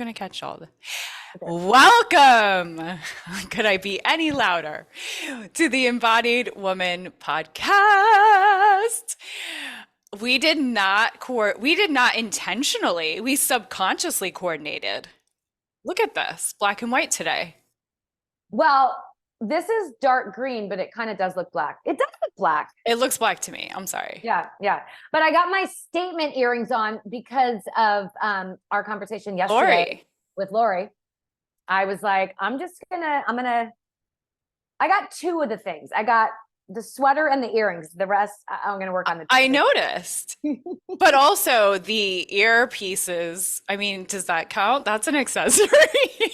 gonna catch all the. Okay. Welcome. Could I be any louder to the Embodied Woman Podcast? We did not intentionally. We subconsciously coordinated. Look at this, black and white today. Well, this is dark green, but it kind of does look black. It does look black. It looks black to me. I'm sorry. Yeah. But I got my statement earrings on because of our conversation yesterday with Lori. I was like, I got two of the things. I got the sweater and the earrings. The rest, I'm going to work on the. I noticed, but also the earpieces. I mean, does that count? That's an accessory.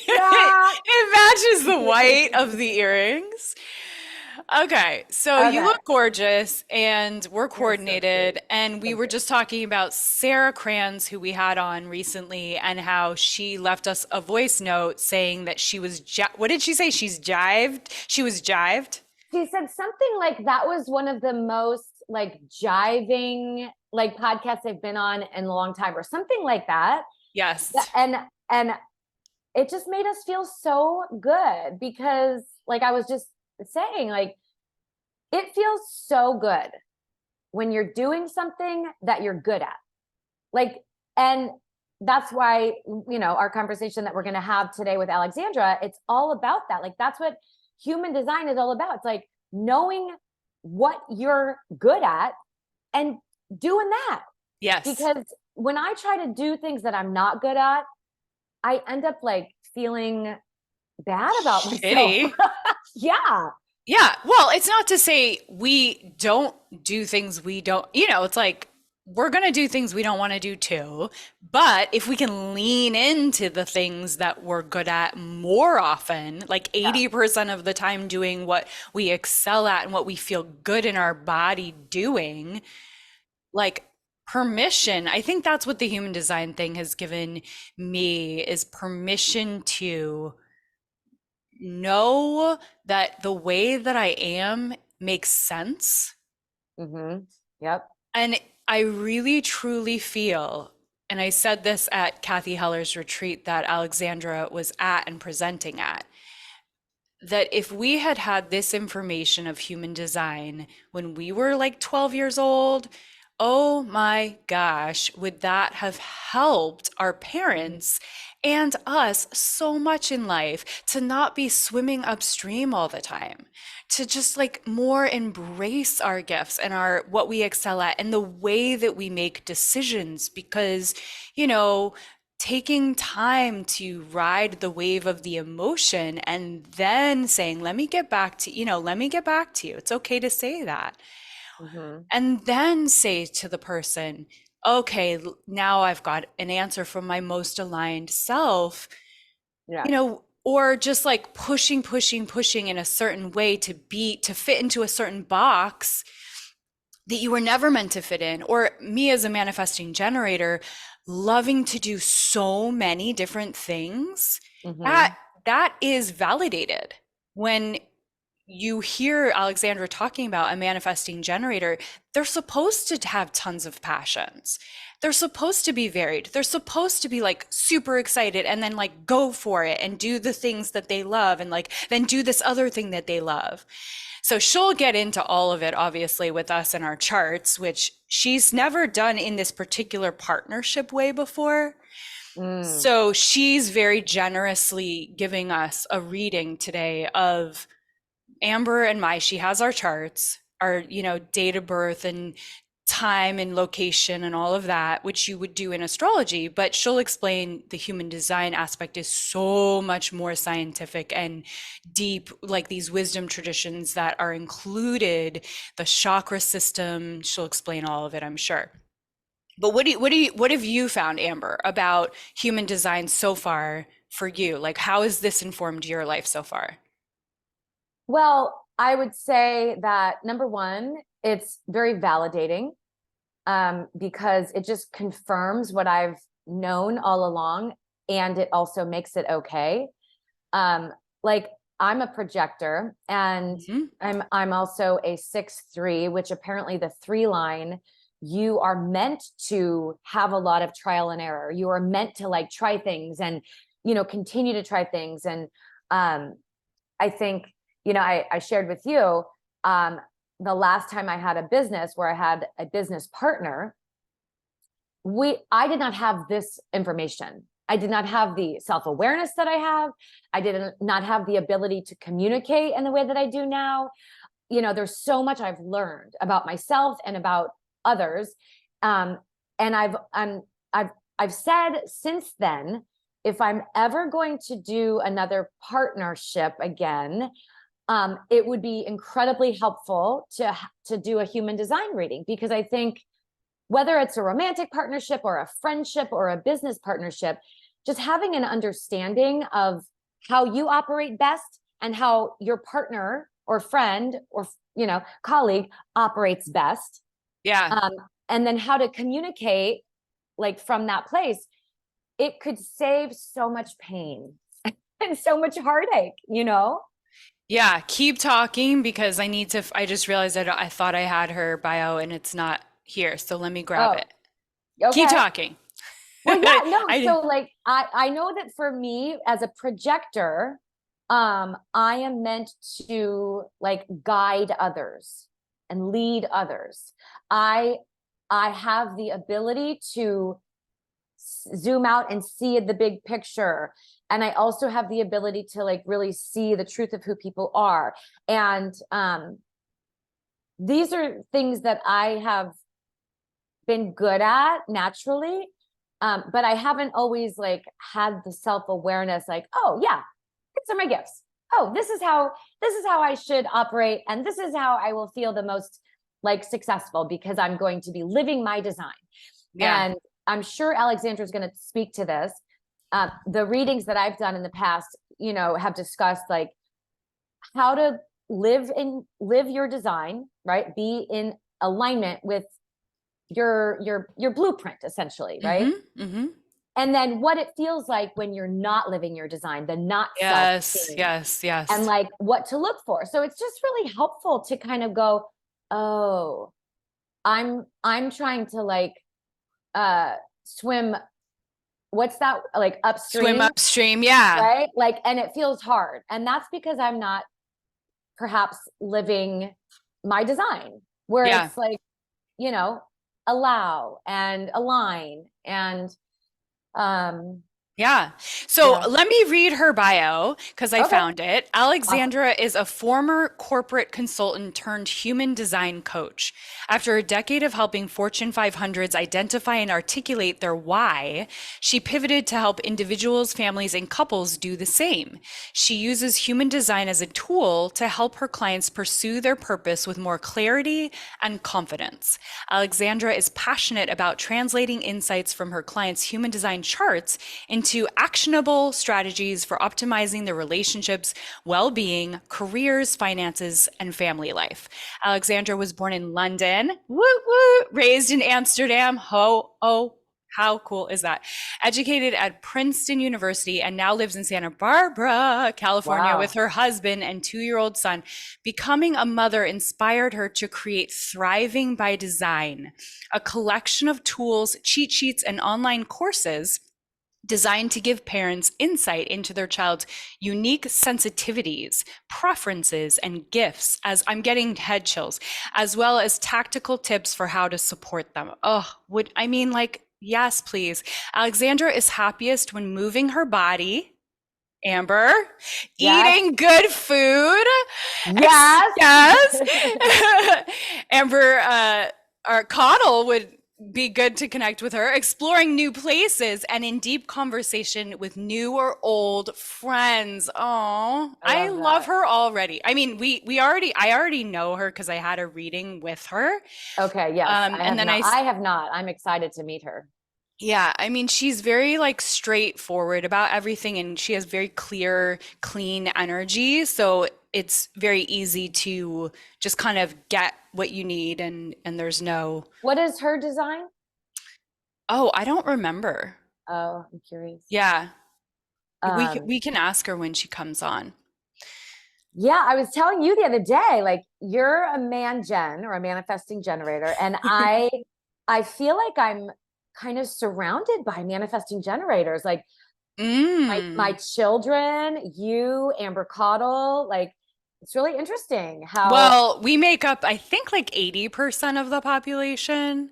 Yeah. It matches the white of the earrings. Okay, so you look gorgeous and we're coordinated. And we were just talking about Sarah Kranz, who we had on recently, and how she left us a voice note saying that she was, what did she say? She's jived? She was jived? She said something like that was one of the most like jiving like podcasts I've been on in a long time or something like that. Yes. And it just made us feel so good because like I was just saying, like, it feels so good when you're doing something that you're good at. Like, and that's why, you know, our conversation that we're going to have today with Alexandra, it's all about that. Like, that's what human design is all about. It's like knowing what you're good at and doing that. Yes. Because when I try to do things that I'm not good at, I end up like feeling bad about myself. Yeah. Yeah. Well, it's not to say we don't do things we don't, you know, it's like we're going to do things we don't want to do too. But if we can lean into the things that we're good at more often, like 80% of the time doing what we excel at and what we feel good in our body doing, like permission. I think that's what the human design thing has given me, is permission to know that the way that I am makes sense. Mm-hmm. Yep. And I really truly feel, and I said this at Kathy Heller's retreat that Alexandra was at and presenting at, that if we had had this information of human design when we were like 12 years old, oh my gosh, would that have helped our parents and us so much in life to not be swimming upstream all the time, to just like more embrace our gifts and our what we excel at and the way that we make decisions. Because, you know, taking time to ride the wave of the emotion and then saying, let me get back to you. It's okay to say that. Mm-hmm. And then say to the person, okay, now I've got an answer from my most aligned self, you know, or just like pushing in a certain way to fit into a certain box that you were never meant to fit in. Or me as a manifesting generator, loving to do so many different things, that is validated. When you hear Alexandra talking about a manifesting generator, they're supposed to have tons of passions. They're supposed to be varied. They're supposed to be like super excited and then like go for it and do the things that they love and like then do this other thing that they love. So she'll get into all of it, obviously, with us and our charts, which she's never done in this particular partnership way before. So she's very generously giving us a reading today of Amber and she has our charts, our, you know, date of birth and time and location and all of that, which you would do in astrology, but she'll explain the human design aspect is so much more scientific and deep, like these wisdom traditions that are included, the chakra system. She'll explain all of it, I'm sure. But what have you found, Amber, about human design so far for you? Like, how has this informed your life so far? Well, I would say that number one, it's very validating because it just confirms what I've known all along, and it also makes it okay. Like I'm a projector, and I'm also a 6-3, which apparently the 3 line you are meant to have a lot of trial and error. You are meant to like try things and, you know, continue to try things. And I think, you know, I shared with you the last time I had a business where I had a business partner, I did not have this information. I did not have the self-awareness that I have. I did not have the ability to communicate in the way that I do now. You know, there's so much I've learned about myself and about others. And I've said since then, if I'm ever going to do another partnership again, it would be incredibly helpful to do a human design reading, because I think whether it's a romantic partnership or a friendship or a business partnership, just having an understanding of how you operate best and how your partner or friend or, you know, colleague operates best. Yeah. And then how to communicate like from that place, it could save so much pain and so much heartache, you know? Yeah. Keep talking, because I just realized that I thought I had her bio and it's not here. So let me grab it. Okay. Keep talking. Well, yeah, no. So like, I know that for me as a projector, I am meant to like guide others and lead others. I have the ability to zoom out and see the big picture. And I also have the ability to like really see the truth of who people are. And these are things that I have been good at naturally. But I haven't always like had the self-awareness, like, oh yeah, these are my gifts. Oh, this is how I should operate. And this is how I will feel the most like successful, because I'm going to be living my design. Yeah. And I'm sure Alexandra is going to speak to this. The readings that I've done in the past, you know, have discussed like how to live your design, right? Be in alignment with your blueprint, essentially, right? Mm-hmm, mm-hmm. And then what it feels like when you're not living your design, the not yes, yes, yes. And like what to look for. So it's just really helpful to kind of go, oh, I'm trying to like swim, what's that, like upstream? Swim upstream, yeah. Right? Like, and it feels hard. And that's because I'm not perhaps living my design, where it's like, you know, allow and align and yeah. So let me read her bio, because I found it. Alexandra is a former corporate consultant turned human design coach. After a decade of helping Fortune 500s identify and articulate their why, she pivoted to help individuals, families, and couples do the same. She uses human design as a tool to help her clients pursue their purpose with more clarity and confidence. Alexandra is passionate about translating insights from her clients' human design charts into actionable strategies for optimizing their relationships, well-being, careers, finances, and family life. Alexandra was born in London, raised in Amsterdam, how cool is that? Educated at Princeton University and now lives in Santa Barbara, California with her husband and 2-year-old son. Becoming a mother inspired her to create Thriving by Design, a collection of tools, cheat sheets, and online courses designed to give parents insight into their child's unique sensitivities, preferences, and gifts, as I'm getting head chills, as well as tactical tips for how to support them. Yes, please. Alexandra is happiest when moving her body, Amber, eating good food. Yes. Amber, our Coddle would be good to connect with her, exploring new places and in deep conversation with new or old friends. Oh, I love her already. I mean, I already know her because I had a reading with her. Okay. Yes. I have not. I'm excited to meet her. Yeah, I mean, she's very like straightforward about everything, and she has very clear, clean energy. So it's very easy to just kind of get what you need, and there's no. What is her design? Oh, I don't remember. Oh, I'm curious. Yeah. We can ask her when she comes on. Yeah, I was telling you the other day, like, you're a man gen or a manifesting generator, and I feel like I'm kind of surrounded by manifesting generators, like my children, you, Amber Cottle, like it's really interesting how. Well, we make up, I think, like 80% of the population.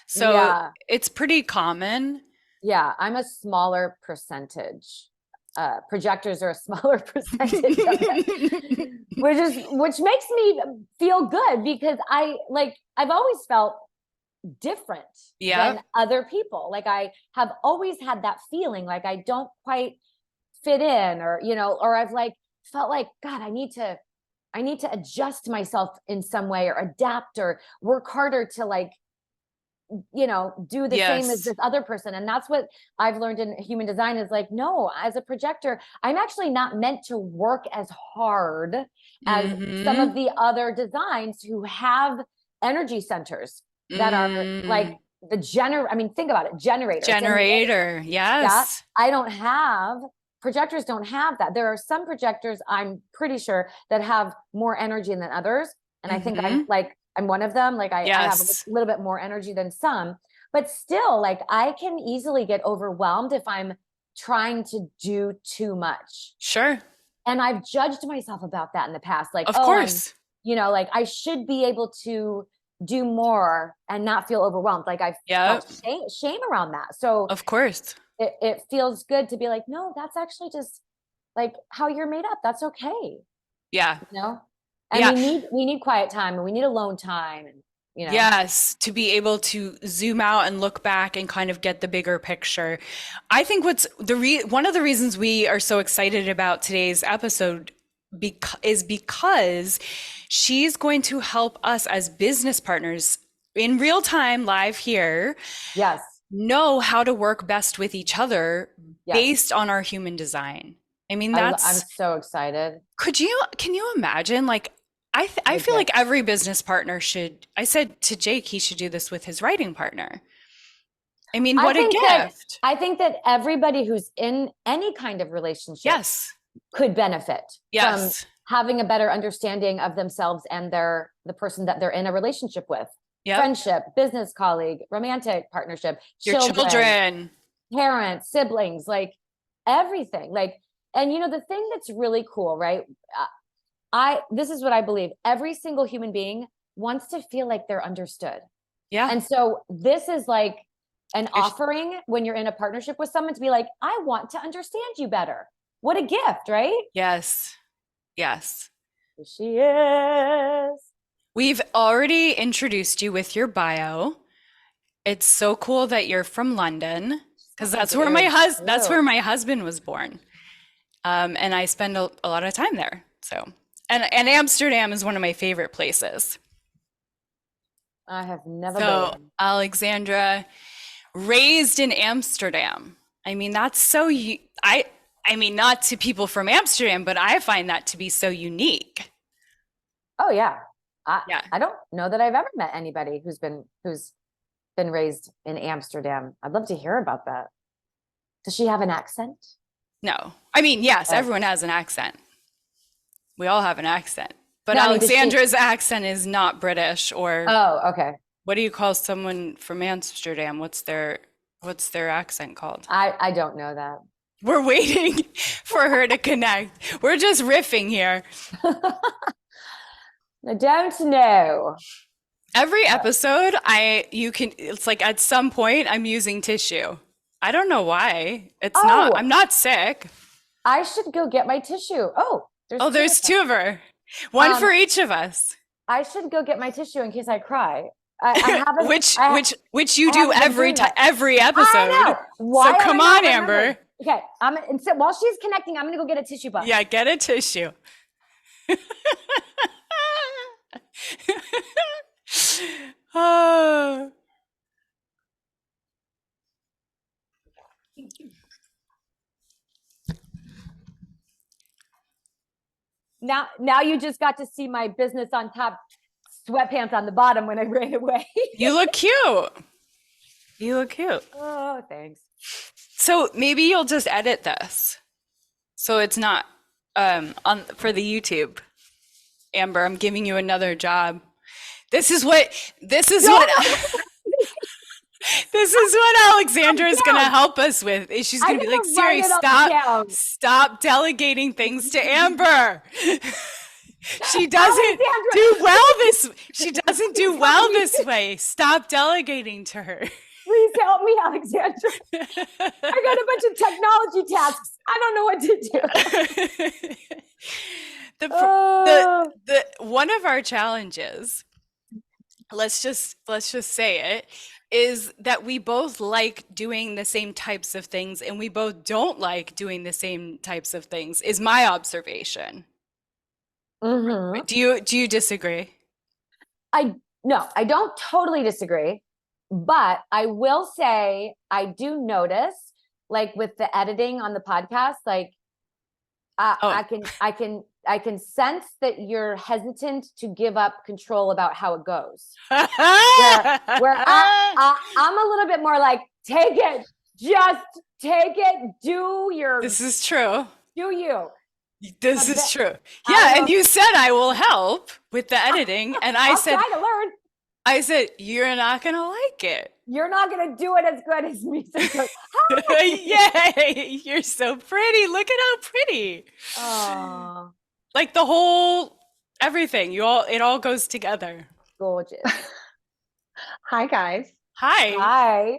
So Yeah. it's pretty common. Yeah, I'm a smaller percentage. Projectors are a smaller percentage of it, which makes me feel good because I've always felt different than other people. Like I have always had that feeling like I don't quite fit in, or or I've like felt like, God, I need to adjust myself in some way, or adapt, or work harder to like do the same as this other person. And that's what I've learned in human design is like, no, as a projector, I'm actually not meant to work as hard as some of the other designs who have energy centers that are like I mean, think about it, generator. Yes. I don't have. Projectors don't have that. There are some projectors, I'm pretty sure, that have more energy than others. And I think I'm one of them. Like I have a little bit more energy than some, but still, like I can easily get overwhelmed if I'm trying to do too much. Sure. And I've judged myself about that in the past. Like, of course, like I should be able to do more and not feel overwhelmed. Like I felt shame around that. So of course, it feels good to be like, no, that's actually just like how you're made up. That's okay. Yeah. And we need quiet time, and we need alone time, and yes, to be able to zoom out and look back and kind of get the bigger picture. I think one of the reasons we are so excited about today's episode is because she's going to help us as business partners in real time, live here. Yes. Know how to work best with each other based on our human design. I mean, I'm so excited. Can you imagine? Like, I feel like every business partner should. I said to Jake, he should do this with his writing partner. I mean, what a gift. I think that everybody who's in any kind of relationship could benefit from having a better understanding of themselves and the person that they're in a relationship with. Friendship, business colleague, romantic partnership, your children, parents, siblings, like everything. Like, and the thing that's really cool, right? This is what I believe. Every single human being wants to feel like they're understood. Yeah. And so this is like an offering when you're in a partnership with someone to be like, I want to understand you better. What a gift, right? Yes. Yes. Here she is. We've already introduced you with your bio. It's so cool that you're from London, because that's where my husband was born. And I spend a lot of time there. So, and Amsterdam is one of my favorite places. I have never been. Alexandra, raised in Amsterdam. I mean, that's so, I mean, not to people from Amsterdam, but I find that to be so unique. Oh yeah. I don't know that I've ever met anybody who's been raised in Amsterdam. I'd love to hear about that. Does she have an accent? No. I mean, yes, everyone has an accent. We all have an accent. But Alexandra's accent is not British or... Oh, okay. What do you call someone from Amsterdam? What's their accent called? I don't know that. We're waiting for her to connect. We're just riffing here. I don't know. Every episode, it's like at some point I'm using tissue. I don't know why. I'm not sick. I should go get my tissue. There's two of her. One for each of us. I should go get my tissue in case I cry. I haven't, which you do every episode. I know. Why so come on, Amber. Okay. So while she's connecting, I'm going to go get a tissue box. Yeah, get a tissue. Oh. Now you just got to see my business on top, sweatpants on the bottom when I ran away. You look cute. You look cute. Oh, thanks. So maybe you'll just edit this, so it's not for the YouTube. Amber, I'm giving you another job. This is what This is what Alexandra is going to down. help us with. She's going to be like, gotta write Siri, it all down. stop delegating things to Amber. She doesn't Alexandra. do well this way. Stop delegating to her. Please help me, Alexandra. I got a bunch of technology tasks. I don't know what to do. One of our challenges, let's just say it, is that we both like doing the same types of things and we both don't like doing the same types of things, is my observation. Mm-hmm. Do you disagree? No, I don't totally disagree, but I will say I do notice, like with the editing on the podcast, like I can sense that you're hesitant to give up control about how it goes. where I'm a little bit more like, take it, just take it, This is true. Do you? This is true. Yeah, and you said I will help with the editing, and I said, try to learn. I said, you're not gonna like it. You're not gonna do it as good as me. Yay! You're so pretty. Look at how pretty. Oh, like the whole everything. It all goes together. Gorgeous. Hi guys. Hi.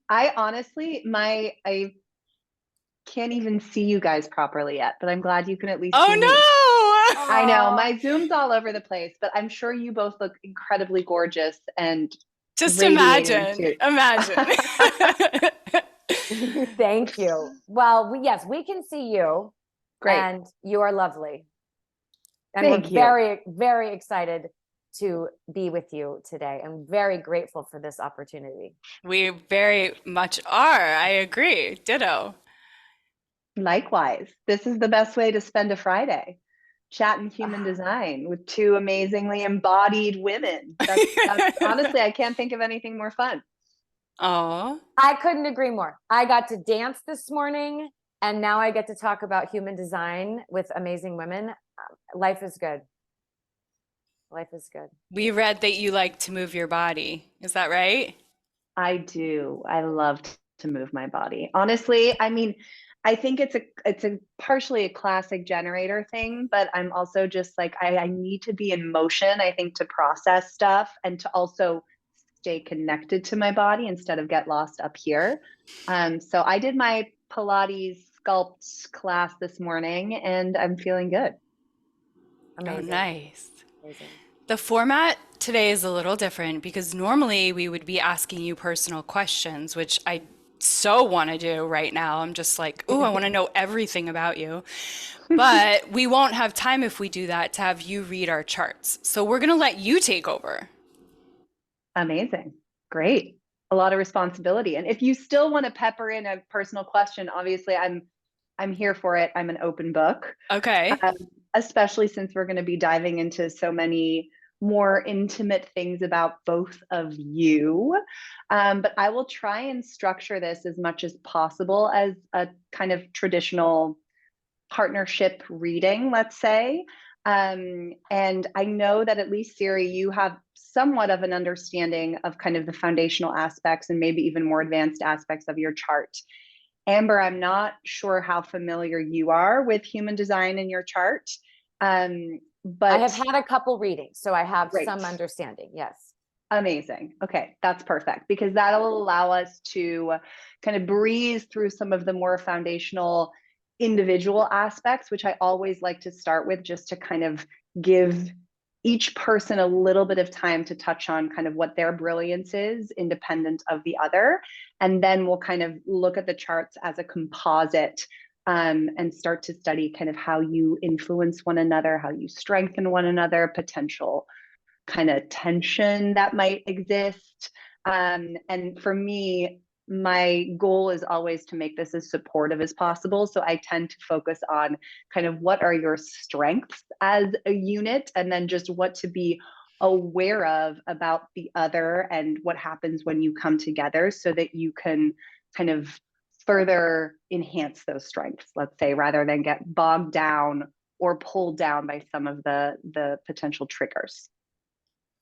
I honestly, I can't even see you guys properly yet, but I'm glad you can at least see me. I know my Zoom's all over the place, but I'm sure you both look incredibly gorgeous and just imagine. Thank you. Well, yes, we can see you. Great. And you are lovely. And Thank we're you. very, very excited to be with you today. I'm very grateful for this opportunity. We very much are. I agree. Ditto. Likewise. This is the best way to spend a Friday. Chatting human design with two amazingly embodied women. That's honestly, I can't think of anything more fun. Oh, I couldn't agree more. I got to dance this morning, and now I get to talk about human design with amazing women. Life is good. Life is good. We read that you like to move your body. Is that right? I do. I love to move my body. Honestly, I mean, I think it's a partially a classic generator thing, but I'm also just like, I need to be in motion, I think, to process stuff and to also stay connected to my body instead of get lost up here. So I did my Pilates sculpt class this morning and I'm feeling good. Amazing. Oh, nice. Amazing. The format today is a little different because normally we would be asking you personal questions, which I so want to do right now. I'm just like, ooh, I want to know everything about you. But we won't have time if we do that to have you read our charts. So we're going to let you take over. Amazing. Great. A lot of responsibility. And if you still want to pepper in a personal question, obviously I'm here for it. I'm an open book. Okay. Especially since we're going to be diving into so many more intimate things about both of you. But I will try and structure this as much as possible as a kind of traditional partnership reading, let's say. And I know that at least, Siri, you have somewhat of an understanding of kind of the foundational aspects and maybe even more advanced aspects of your chart. Amber, I'm not sure how familiar you are with human design in your chart. But I have had a couple readings, so I have Great. some understanding. Yes. Amazing. Okay, that's perfect because that'll allow us to kind of breeze through some of the more foundational individual aspects, which I always like to start with just to kind of give each person a little bit of time to touch on kind of what their brilliance is independent of the other. And then we'll kind of look at the charts as a composite and start to study kind of how you influence one another, how you strengthen one another, potential kind of tension that might exist. And for me, my goal is always to make this as supportive as possible. So I tend to focus on kind of what are your strengths as a unit, and then just what to be aware of about the other and what happens when you come together so that you can kind of further enhance those strengths, let's say, rather than get bogged down or pulled down by some of the potential triggers.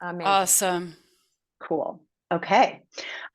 Amazing. Awesome. Cool. Okay.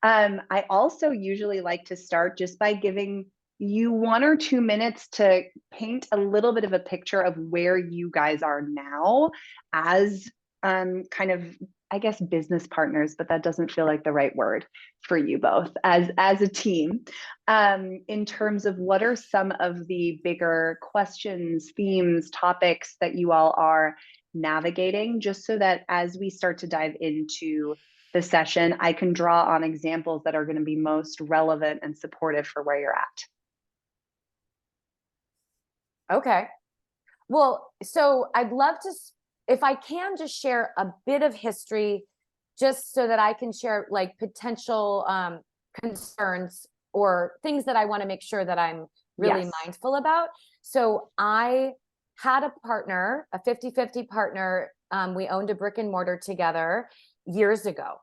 I also usually like to start just by giving you 1 or 2 minutes to paint a little bit of a picture of where you guys are now as kind of, I guess, business partners, but that doesn't feel like the right word for you both as a team. In terms of what are some of the bigger questions, themes, topics that you all are navigating, just so that as we start to dive into the session, I can draw on examples that are going to be most relevant and supportive for where you're at. Okay. Well, so I'd love to, if I can, just share a bit of history, just so that I can share like potential concerns or things that I want to make sure that I'm really mindful about. So I had a partner, a 50-50 partner. We owned a brick and mortar together years ago.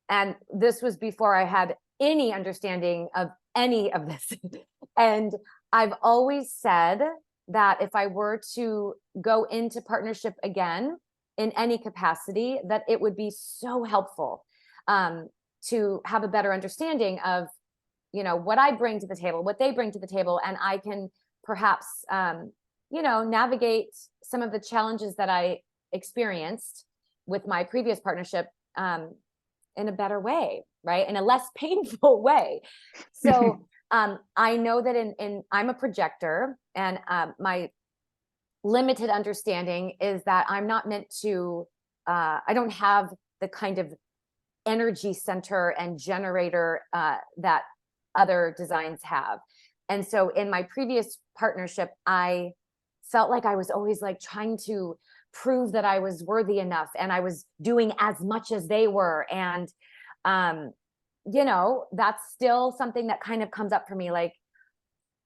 And this was before I had any understanding of any of this. And I've always said that if I were to go into partnership again in any capacity, that it would be so helpful to have a better understanding of, you know, what I bring to the table, what they bring to the table, and I can perhaps, you know, navigate some of the challenges that I experienced with my previous partnership in a better way, right? In a less painful way. So I know that I'm a projector, and my limited understanding is that I'm not meant to, I don't have the kind of energy center and generator that other designs have. And so in my previous partnership, I felt like I was always like trying to prove that I was worthy enough, and I was doing as much as they were. And, you know, that's still something that kind of comes up for me. Like,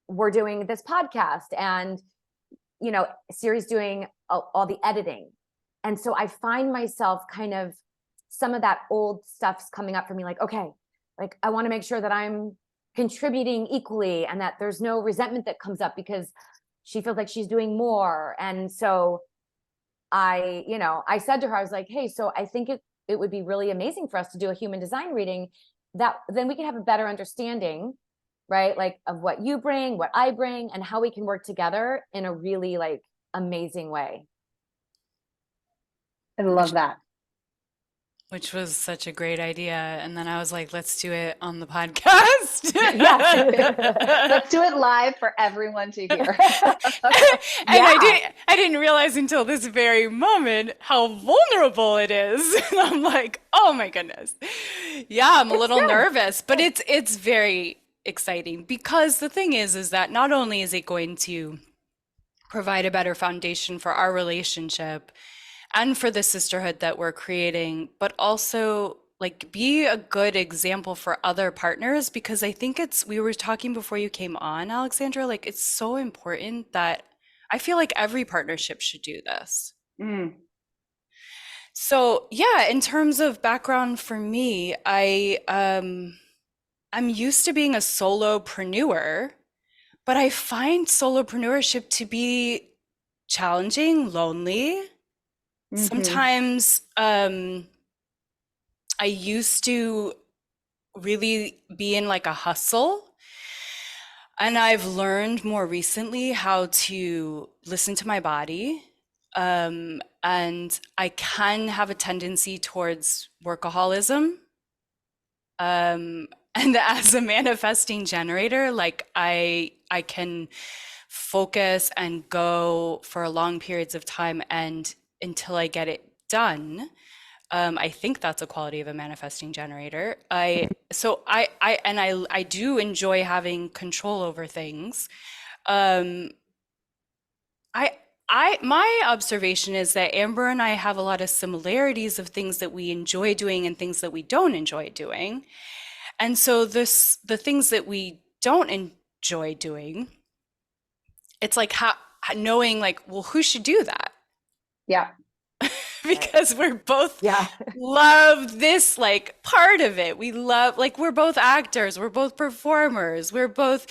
we're doing this podcast, and, you know, Siri's doing all the editing. And so I find myself kind of, some of that old stuff's coming up for me. Like, okay, like I want to make sure that I'm contributing equally, and that there's no resentment that comes up because she feels like she's doing more. And so you know, I said to her, I was like, hey, so I think it would be really amazing for us to do a human design reading, that then we can have a better understanding, right? Like of what you bring, what I bring, and how we can work together in a really like amazing way. I love that. Which was such a great idea. And then I was like, let's do it on the podcast. Let's do it live for everyone to hear. And I didn't realize until this very moment how vulnerable it is. And I'm like, oh my goodness. Yeah, I'm a little nervous, but it's very exciting, because the thing is that not only is it going to provide a better foundation for our relationship and for the sisterhood that we're creating, but also like be a good example for other partners, because I think we were talking before you came on, Alexandra, like it's so important that I feel like every partnership should do this. So yeah, in terms of background for me, I'm used to being a solopreneur, but I find solopreneurship to be challenging, lonely. Sometimes I used to really be in like a hustle, and I've learned more recently how to listen to my body, and I can have a tendency towards workaholism, and as a manifesting generator, like I can focus and go for long periods of time and until I get it done. I think that's a quality of a manifesting generator. I do enjoy having control over things. My observation is that Amber and I have a lot of similarities of things that we enjoy doing and things that we don't enjoy doing. And so the things that we don't enjoy doing, it's like knowing like, well, who should do that? Yeah. Because we're both love this like part of it. We love, like, we're both actors, we're both performers, we're both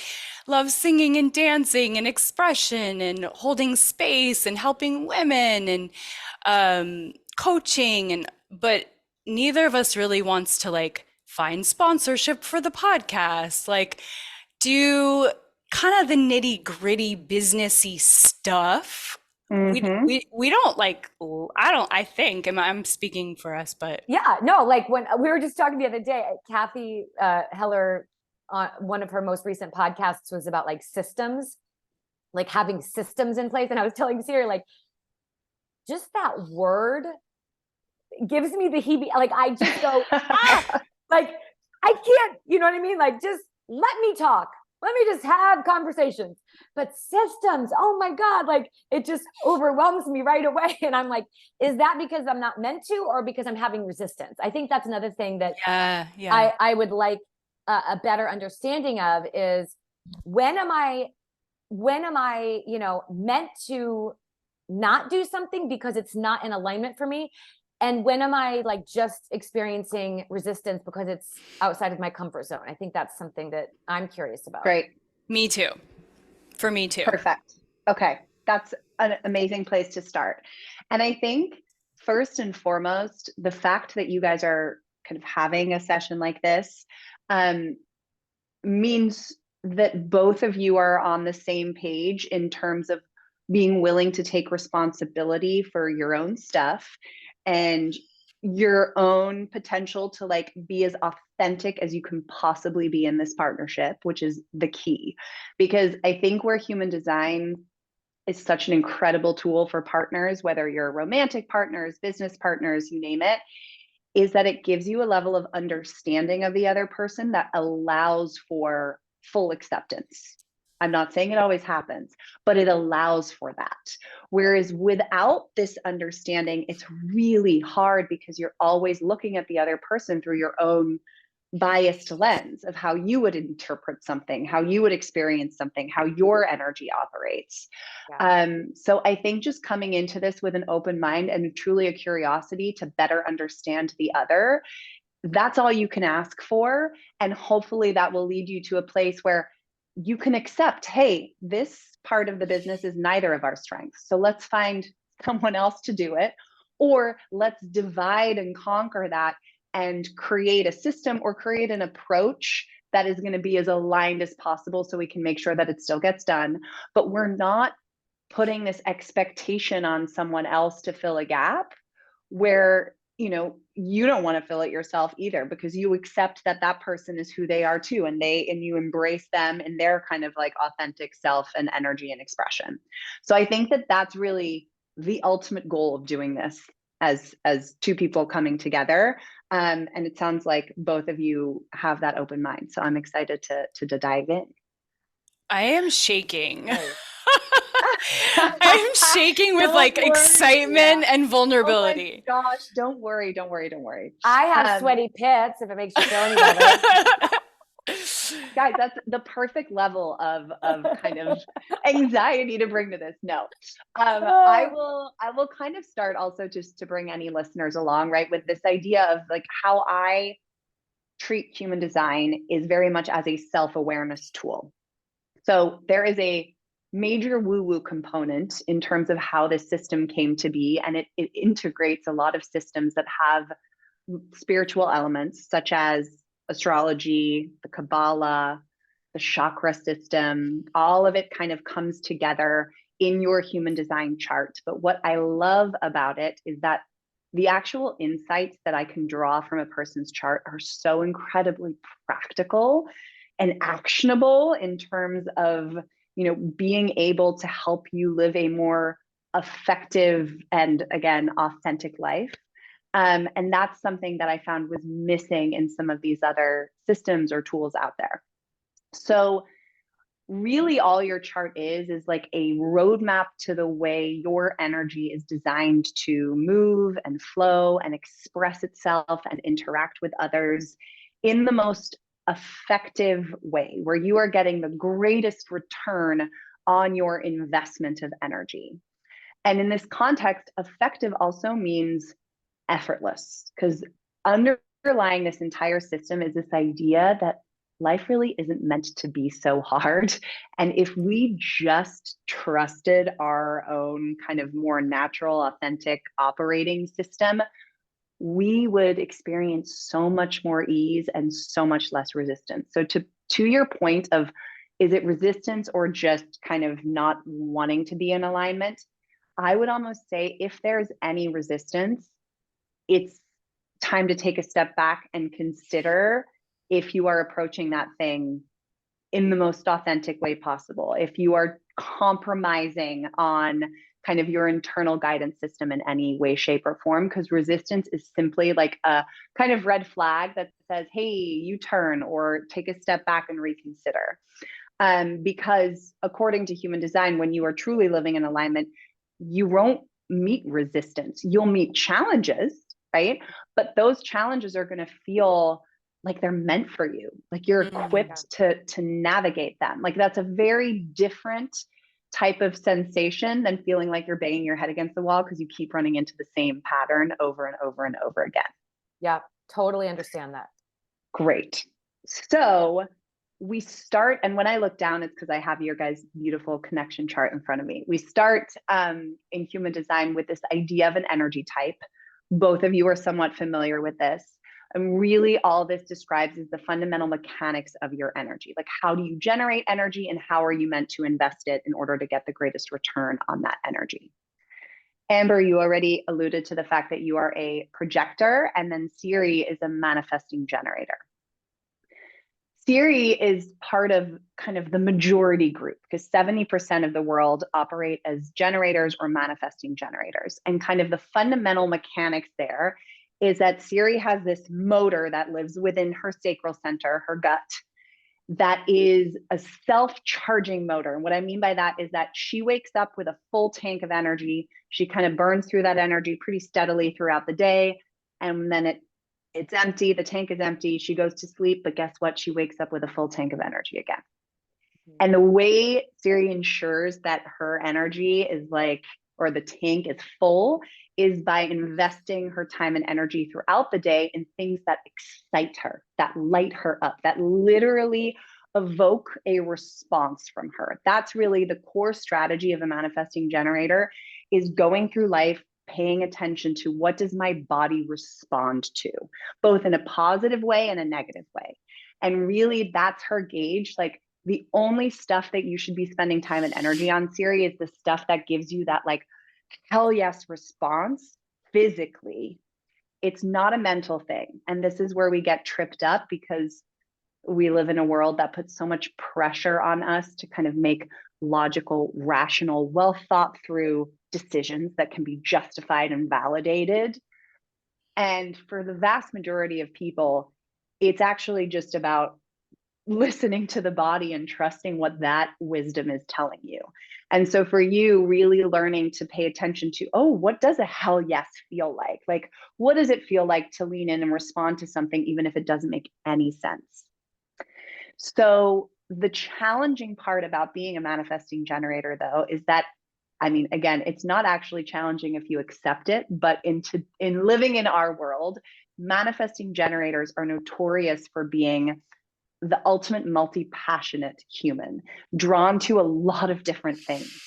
love singing and dancing and expression and holding space and helping women and coaching, but neither of us really wants to like find sponsorship for the podcast, like do kind of the nitty-gritty businessy stuff. We don't like, I think, I'm speaking for us, but yeah, no, like when we were just talking the other day, Kathy Heller, one of her most recent podcasts was about like systems, like having systems in place. And I was telling Siri, like, just that word gives me the like, I just go, like, I can't, you know what I mean? Like, just let me talk. Let me just have conversations. But systems, oh my God, like it just overwhelms me right away. And I'm like, is that because I'm not meant to, or because I'm having resistance? I think that's another thing that I would like a better understanding of is when am I, you know, meant to not do something because it's not in alignment for me? And when am I like just experiencing resistance because it's outside of my comfort zone? I think that's something that I'm curious about. Great. Me too. For me too. Perfect. Okay. That's an amazing place to start. And I think first and foremost, the fact that you guys are kind of having a session like this means that both of you are on the same page in terms of being willing to take responsibility for your own stuff and your own potential to like be as authentic as you can possibly be in this partnership, which is the key. Because I think where human design is such an incredible tool for partners, whether you're romantic partners, business partners, you name it, is that it gives you a level of understanding of the other person that allows for full acceptance. I'm not saying it always happens, but it allows for that. Whereas without this understanding, it's really hard because you're always looking at the other person through your own biased lens of how you would interpret something, how you would experience something, how your energy operates. So I think just coming into this with an open mind and truly a curiosity to better understand the other, that's all you can ask for. And hopefully that will lead you to a place where you can accept, hey, this part of the business is neither of our strengths. So let's find someone else to do it, or let's divide and conquer that and create a system or create an approach that is going to be as aligned as possible so we can make sure that it still gets done. But we're not putting this expectation on someone else to fill a gap where, you know, you don't want to fill it yourself either, because you accept that that person is who they are too, and you embrace them in their kind of like authentic self and energy and expression. So I think that that's really the ultimate goal of doing this as two people coming together. And it sounds like both of you have that open mind. So I'm excited to dive in. I am shaking. I'm shaking with like excitement and vulnerability. Oh my gosh, don't worry. I have sweaty pits, if it makes you feel any better. Guys, that's the perfect level of kind of anxiety to bring to this. No, I will kind of start also just to bring any listeners along, right, with this idea of like how I treat human design is very much as a self-awareness tool. So there is a major woo-woo component in terms of how this system came to be, and it integrates a lot of systems that have spiritual elements such as astrology, the Kabbalah, the chakra system. All of it kind of comes together in your human design chart. But what I love about it is that the actual insights that I can draw from a person's chart are so incredibly practical and actionable in terms of, you know, being able to help you live a more effective and, again, authentic life. And that's something that I found was missing in some of these other systems or tools out there. So really all your chart is like a roadmap to the way your energy is designed to move and flow and express itself and interact with others in the most effective way, where you are getting the greatest return on your investment of energy. And in this context, effective also means effortless, because underlying this entire system is this idea that life really isn't meant to be so hard. And if we just trusted our own kind of more natural, authentic operating system, we would experience so much more ease and so much less resistance. So to your point of, is it resistance or just kind of not wanting to be in alignment? I would almost say if there's any resistance, it's time to take a step back and consider if you are approaching that thing in the most authentic way possible. If you are compromising on kind of your internal guidance system in any way, shape, or form, because resistance is simply like a kind of red flag that says, hey, you turn or take a step back and reconsider. Because according to human design, when you are truly living in alignment, you won't meet resistance. You'll meet challenges, right? But those challenges are going to feel like they're meant for you. Like you're equipped to navigate them. Like that's a very different type of sensation than feeling like you're banging your head against the wall because you keep running into the same pattern over and over and over again. Yeah, totally understand that. Great. So we start, and when I look down, it's because I have your guys' beautiful connection chart in front of me. We start in human design with this idea of an energy type. Both of you are somewhat familiar with this. And really all this describes is the fundamental mechanics of your energy. Like how do you generate energy and how are you meant to invest it in order to get the greatest return on that energy? Amber, you already alluded to the fact that you are a projector, and then Siri is a manifesting generator. Siri is part of kind of the majority group because 70% of the world operate as generators or manifesting generators. And kind of the fundamental mechanics there is that Siri has this motor that lives within her sacral center, her gut, that is a self-charging motor. And what I mean by that is that she wakes up with a full tank of energy. She kind of burns through that energy pretty steadily throughout the day. And then it's empty, the tank is empty, she goes to sleep, but guess what? She wakes up with a full tank of energy again. And the way Siri ensures that her energy is like, or the tank is full, is by investing her time and energy throughout the day in things that excite her, that light her up, that literally evoke a response from her. That's really the core strategy of a manifesting generator, is going through life paying attention to what does my body respond to, both in a positive way and a negative way. And really that's her gauge. Like the only stuff that you should be spending time and energy on, Siri, is the stuff that gives you that like hell yes response physically. It's not a mental thing. And this is where we get tripped up because we live in a world that puts so much pressure on us to kind of make logical, rational, well thought through decisions that can be justified and validated. And for the vast majority of people, it's actually just about listening to the body and trusting what that wisdom is telling you. And so for you, really learning to pay attention to, oh, what does a hell yes feel like? Like, what does it feel like to lean in and respond to something, even if it doesn't make any sense? So the challenging part about being a manifesting generator, though, is that, I mean, again, it's not actually challenging if you accept it, but in living in our world, manifesting generators are notorious for being the ultimate multi-passionate human, drawn to a lot of different things.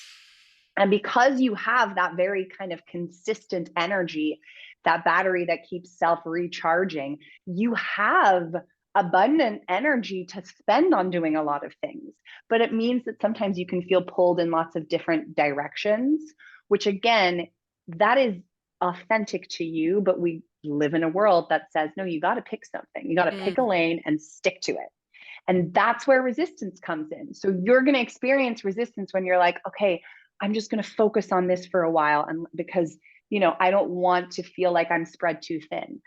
And because you have that very kind of consistent energy, that battery that keeps self-recharging, you have abundant energy to spend on doing a lot of things. But it means that sometimes you can feel pulled in lots of different directions, which again, that is authentic to you, but we live in a world that says, no, you got to pick something. You got to pick a lane and stick to it. And that's where resistance comes in. So you're going to experience resistance when you're like, okay, I'm just going to focus on this for a while. And because, you know, I don't want to feel like I'm spread too thin.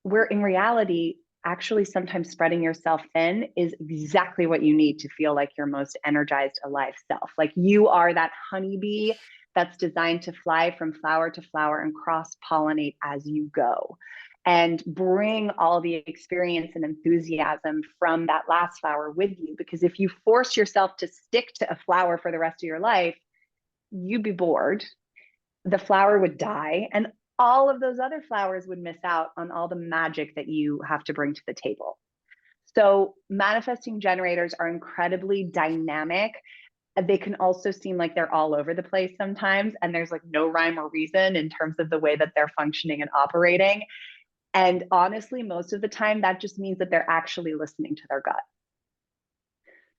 Where in reality, actually sometimes spreading yourself thin is exactly what you need to feel like your most energized, alive self. Like you are that honeybee that's designed to fly from flower to flower and cross-pollinate as you go, and bring all the experience and enthusiasm from that last flower with you. Because if you force yourself to stick to a flower for the rest of your life, you'd be bored, the flower would die, and all of those other flowers would miss out on all the magic that you have to bring to the table. So manifesting generators are incredibly dynamic. They can also seem like they're all over the place sometimes, and there's like no rhyme or reason in terms of the way that they're functioning and operating. And honestly, most of the time, that just means that they're actually listening to their gut.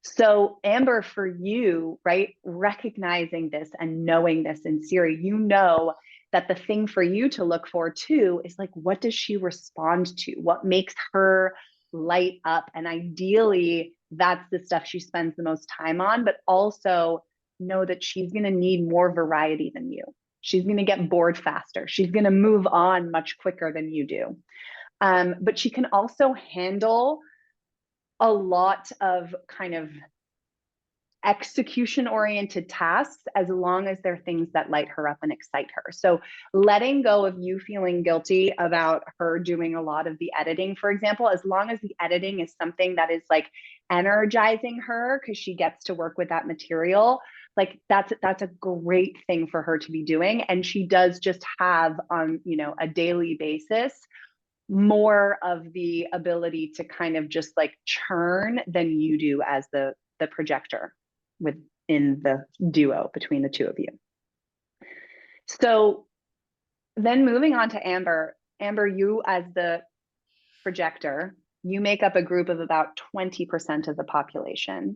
So Amber, for you, right, recognizing this and knowing this in Siri, you know that the thing for you to look for too is like, what does she respond to? What makes her light up? And ideally, that's the stuff she spends the most time on, but also know that she's going to need more variety than you. She's going to get bored faster. She's going to move on much quicker than you do. But she can also handle a lot of kind of execution oriented tasks as long as they're things that light her up and excite her. So letting go of you feeling guilty about her doing a lot of the editing, for example, as long as the editing is something that is like energizing her because she gets to work with that material, like that's a great thing for her to be doing. And she does just have on, you know, a daily basis more of the ability to kind of just like churn than you do as the projector within the duo between the two of you. So then moving on to Amber, you as the projector, you make up a group of about 20% of the population.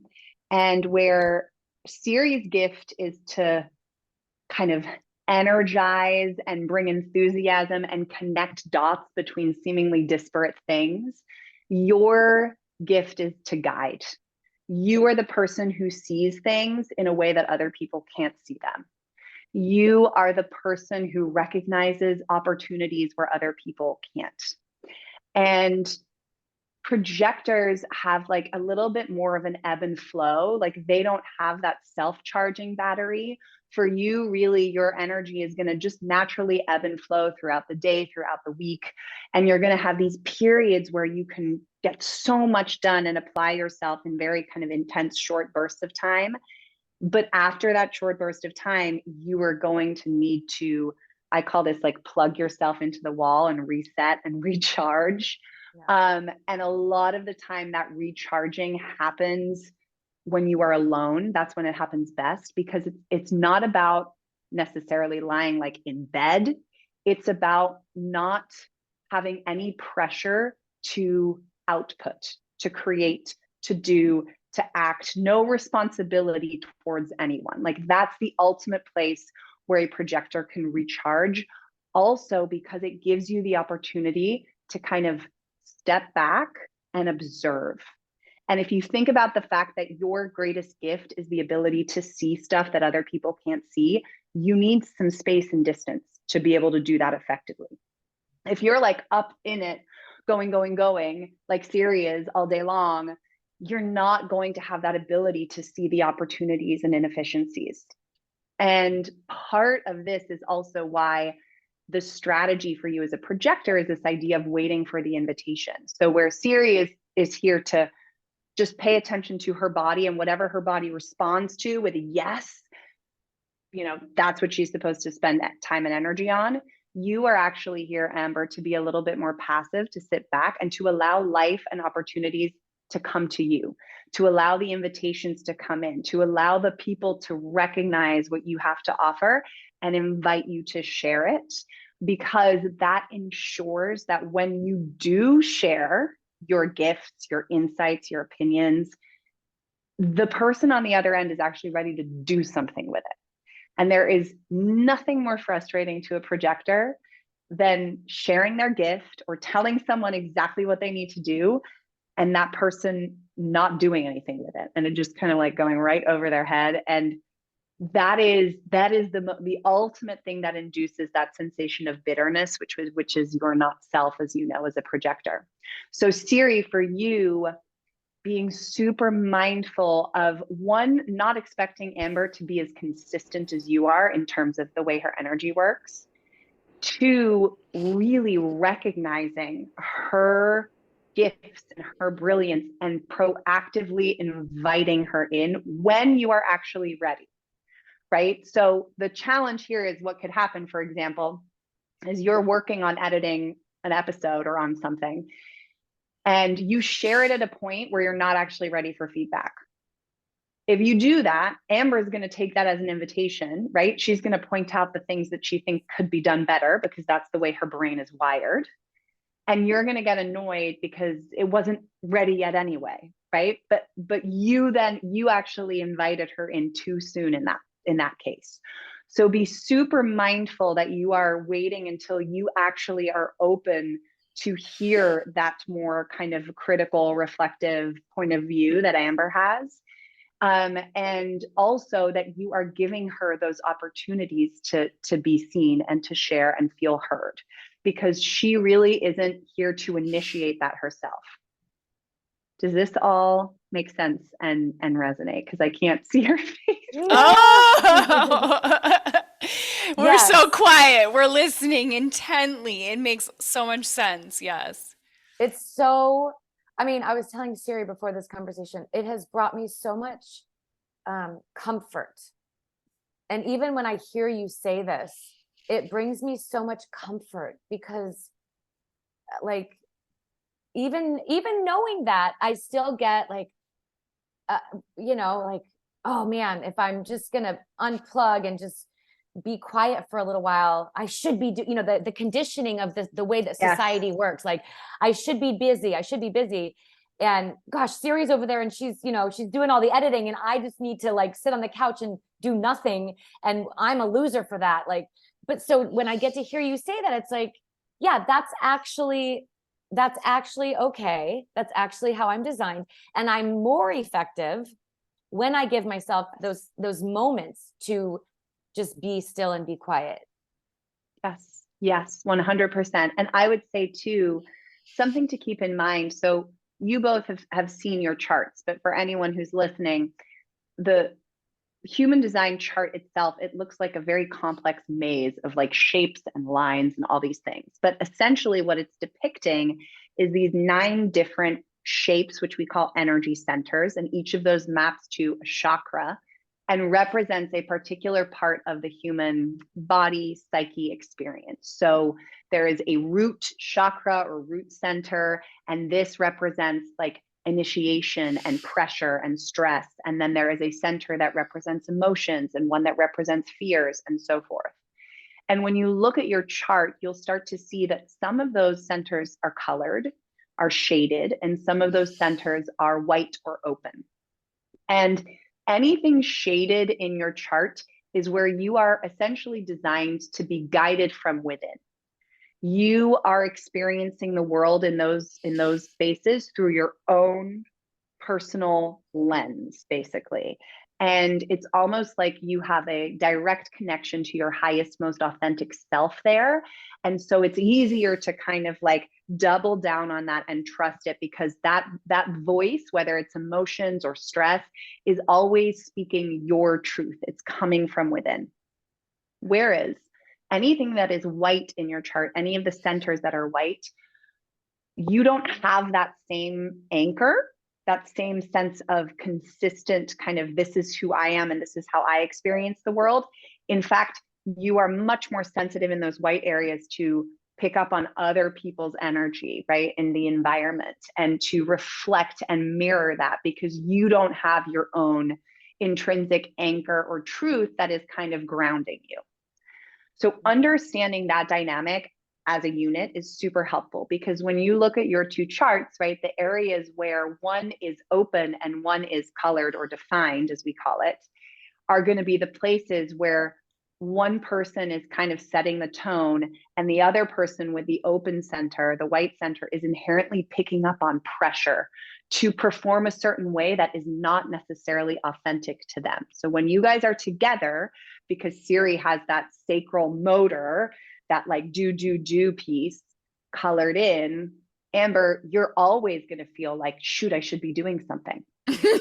And where Siri's gift is to kind of energize and bring enthusiasm and connect dots between seemingly disparate things, your gift is to guide. You are the person who sees things in a way that other people can't see them. You are the person who recognizes opportunities where other people can't. And projectors have like a little bit more of an ebb and flow. Like they don't have that self-charging battery. For you, really, your energy is going to just naturally ebb and flow throughout the day, throughout the week. And you're going to have these periods where you can get so much done and apply yourself in very kind of intense short bursts of time. But after that short burst of time, you are going to need to, I call this like plug yourself into the wall and reset and recharge. Yeah. And a lot of the time that recharging happens when you are alone. That's when it happens best, because it's not about necessarily lying like in bed. It's about not having any pressure to output, to create, to do, to act, no responsibility towards anyone. Like that's the ultimate place where a projector can recharge. Also, because it gives you the opportunity to kind of step back and observe. And if you think about the fact that your greatest gift is the ability to see stuff that other people can't see, you need some space and distance to be able to do that effectively. If you're like up in it, going, like Siri is all day long, you're not going to have that ability to see the opportunities and inefficiencies. And part of this is also why the strategy for you as a projector is this idea of waiting for the invitation. So where Siri is here to just pay attention to her body, and whatever her body responds to with a yes, you know, that's what she's supposed to spend time and energy on. You are actually here, Amber, to be a little bit more passive, to sit back and to allow life and opportunities to come to you, to allow the invitations to come in, to allow the people to recognize what you have to offer and invite you to share it, because that ensures that when you do share your gifts, your insights, your opinions, the person on the other end is actually ready to do something with it. And there is nothing more frustrating to a projector than sharing their gift or telling someone exactly what they need to do and that person not doing anything with it, and it just kind of like going right over their head. And that is the ultimate thing that induces that sensation of bitterness, which is your not self, as you know, as a projector. So Siri, for you, being super mindful of, one, not expecting Amber to be as consistent as you are in terms of the way her energy works. Two, really recognizing her gifts and her brilliance and proactively inviting her in when you are actually ready. Right? So the challenge here is what could happen, for example, is you're working on editing an episode or on something, and you share it at a point where you're not actually ready for feedback. If you do that, Amber is going to take that as an invitation, right? She's going to point out the things that she thinks could be done better, because that's the way her brain is wired. and you're going to get annoyed because it wasn't ready yet anyway, right? But you actually invited her in too soon in that case. So be super mindful that you are waiting until you actually are open to hear that more kind of critical, reflective point of view that Amber has. And also that you are giving her those opportunities to be seen and to share and feel heard, because she really isn't here to initiate that herself. Does this all make sense and resonate? Because I can't see her face. Oh, we're Yes. so quiet. We're listening intently. It makes so much sense. Yes. It's so, I mean, I was telling Siri before this conversation, it has brought me so much comfort. And even when I hear you say this, it brings me so much comfort, because like, even knowing that, I still get like, you know, like, oh man, if I'm just gonna unplug and just be quiet for a little while, I should be, you know, the conditioning of the way that society works. Like, I should be busy. And gosh, Siri's over there and she's, you know, she's doing all the editing, and I just need to like sit on the couch and do nothing. And I'm a loser for that. Like, but so when I get to hear you say that, it's like, yeah, that's actually okay. That's actually how I'm designed. And I'm more effective when I give myself those moments to just be still and be quiet. Yes, 100%. And I would say too, something to keep in mind. So you both have seen your charts, but for anyone who's listening, the human design chart itself, it looks like a very complex maze of like shapes and lines and all these things. But essentially what it's depicting is these 9 different shapes, which we call energy centers. And each of those maps to a chakra and represents a particular part of the human body, psyche experience. So there is a root chakra or root center, and this represents like initiation and pressure and stress. And then there is a center that represents emotions, and one that represents fears, and so forth. And when you look at your chart, you'll start to see that some of those centers are colored, are shaded, and some of those centers are white or open. And anything shaded in your chart is where you are essentially designed to be guided from within. You are experiencing the world in those spaces through your own personal lens, basically. And it's almost like you have a direct connection to your highest, most authentic self there. And so it's easier to kind of like double down on that and trust it, because that voice, whether it's emotions or stress, is always speaking your truth. It's coming from within. Whereas anything that is white in your chart, any of the centers that are white, you don't have that same anchor, that same sense of consistent kind of, this is who I am and this is how I experience the world. In fact, you are much more sensitive in those white areas to pick up on other people's energy, right, in the environment, and to reflect and mirror that, because you don't have your own intrinsic anchor or truth that is kind of grounding you. So understanding that dynamic as a unit is super helpful, because when you look at your 2 charts, right, the areas where one is open and one is colored or defined, as we call it, are going to be the places where one person is kind of setting the tone, and the other person with the open center, the white center, is inherently picking up on pressure to perform a certain way that is not necessarily authentic to them. So when you guys are together, because Siri has that sacral motor, that like do piece colored in, Amber, you're always going to feel like, shoot, I should be doing something.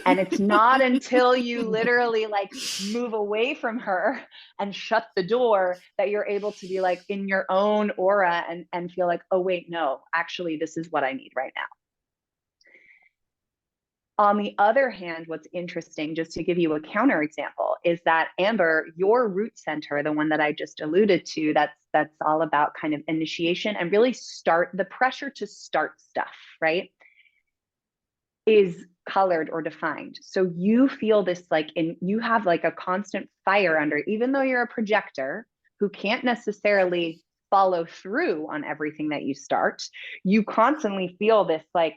And it's not until you literally like move away from her and shut the door that you're able to be like in your own aura and feel like, oh, wait, no, actually, this is what I need right now. On the other hand, what's interesting, just to give you a counter example, is that Amber, your root center, the one that I just alluded to, that's all about kind of initiation and really start the pressure to start stuff, right, is colored or defined. So you feel this like, you have like a constant fire under, even though you're a projector who can't necessarily follow through on everything that you start, you constantly feel this like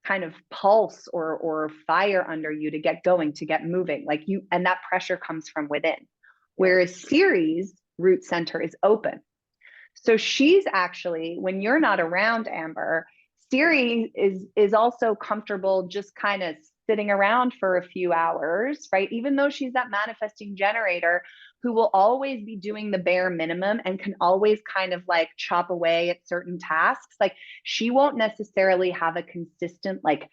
kind of pulse or fire under you to get going, to get moving, like you, and that pressure comes from within. Whereas Siri's root center is open. So she's actually, when you're not around, Amber, Siri is also comfortable just kind of sitting around for a few hours, right? Even though she's that manifesting generator who will always be doing the bare minimum and can always kind of like chop away at certain tasks, like she won't necessarily have a consistent, like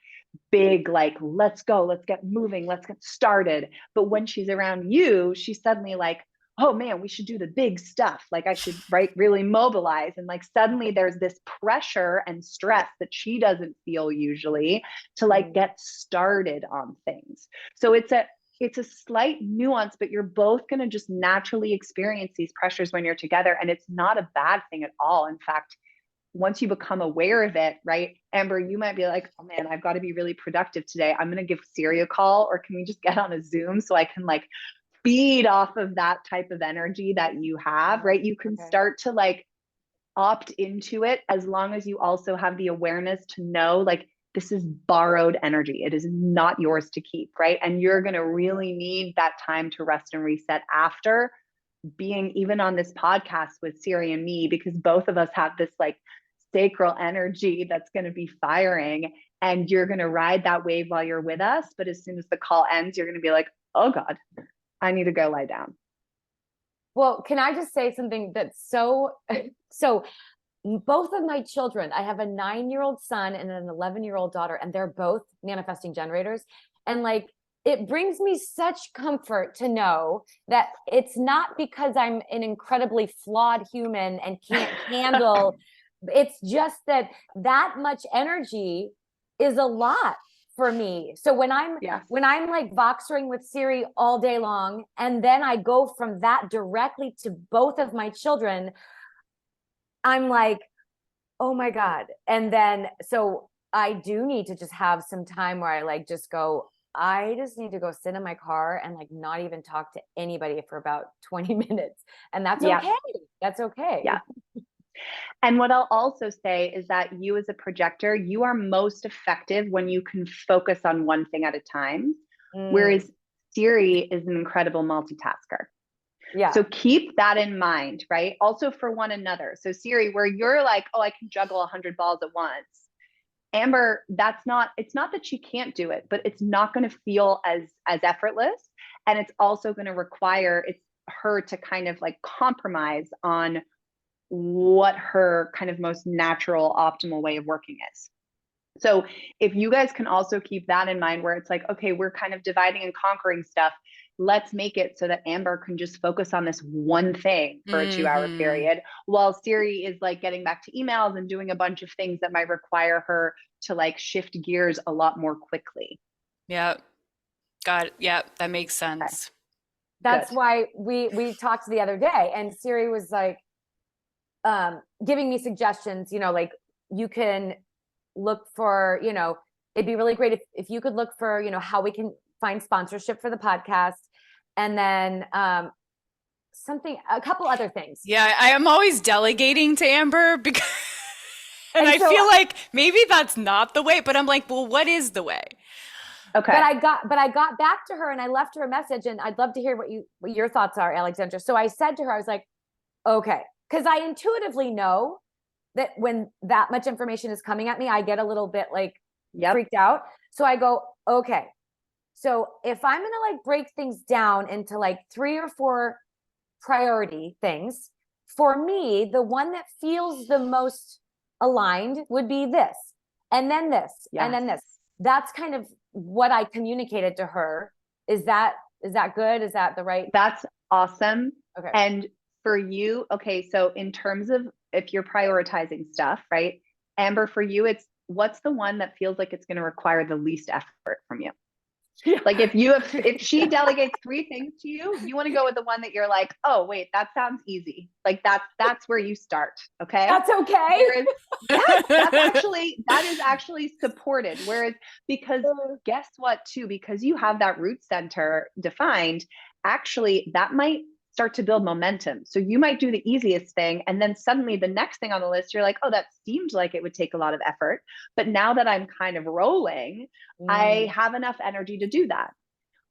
big, like, let's go, let's get moving, let's get started. But when she's around you, she's suddenly like, oh man, we should do the big stuff. Like I should, right, really mobilize. And like suddenly there's this pressure and stress that she doesn't feel usually to like get started on things. So it's a slight nuance, but you're both going to just naturally experience these pressures when you're together. And it's not a bad thing at all. In fact, once you become aware of it, right, Amber, you might be like, oh man, I've got to be really productive today. I'm going to give Siri a call, or can we just get on a Zoom so I can like feed off of that type of energy that you have, right? You can start to like opt into it, as long as you also have the awareness to know like this is borrowed energy. It is not yours to keep, right? And you're going to really need that time to rest and reset after being even on this podcast with Siri and me, because both of us have this like sacral energy that's going to be firing, and you're going to ride that wave while you're with us. But as soon as the call ends, you're going to be like, oh God, I need to go lie down. Well, can I just say something that's so both of my children, I have a 9-year-old son and an 11-year-old daughter, and they're both manifesting generators. And like, it brings me such comfort to know that it's not because I'm an incredibly flawed human and can't handle, it's just that much energy is a lot for me. So when I'm like voxering with Siri all day long, and then I go from that directly to both of my children, I'm like, oh my God. And then, so I do need to just have some time where I like, just go, I just need to go sit in my car and like not even talk to anybody for about 20 minutes. And that's okay. That's okay. Yeah. And what I'll also say is that you as a projector, you are most effective when you can focus on one thing at a time, whereas Siri is an incredible multitasker. Yeah. So keep that in mind, right? Also for one another. So Siri, where you're like, oh, I can juggle 100 balls at once. Amber, it's not that she can't do it, but it's not going to feel as effortless. And it's also going to require her to kind of like compromise on what her kind of most natural, optimal way of working is. So if you guys can also keep that in mind, where it's like, okay, we're kind of dividing and conquering stuff. Let's make it so that Amber can just focus on this one thing for a 2-hour period, while Siri is like getting back to emails and doing a bunch of things that might require her to like shift gears a lot more quickly. Yeah. Got it. Yeah, that makes sense. Okay. That's why we talked the other day, and Siri was like, giving me suggestions, like you can look for, it'd be really great if you could look for, how we can find sponsorship for the podcast. And then a couple other things. Yeah, I am always delegating to Amber because, and I feel like maybe that's not the way, but I'm like, well, what is the way? Okay. But I got back to her and I left her a message, and I'd love to hear what your thoughts are, Alexandra. So I said to her, I was like, okay, because I intuitively know that when that much information is coming at me, I get a little bit like freaked out. So I go, okay, so if I'm going to like break things down into like 3 or 4 priority things, for me, the one that feels the most aligned would be this, and then this, and then this. That's kind of what I communicated to her. Is that good? Is that the right? That's awesome. Okay. And for you, okay, so in terms of if you're prioritizing stuff, right, Amber, for you, what's the one that feels like it's going to require the least effort from you? Like if she delegates 3 things to you, you want to go with the one that you're like, oh wait, that sounds easy. Like that's where you start. Okay. That's okay. That is actually supported. Whereas, because guess what too, because you have that root center defined, actually that might start to build momentum. So you might do the easiest thing, and then suddenly the next thing on the list, you're like, oh, that seemed like it would take a lot of effort. But now that I'm kind of rolling, I have enough energy to do that.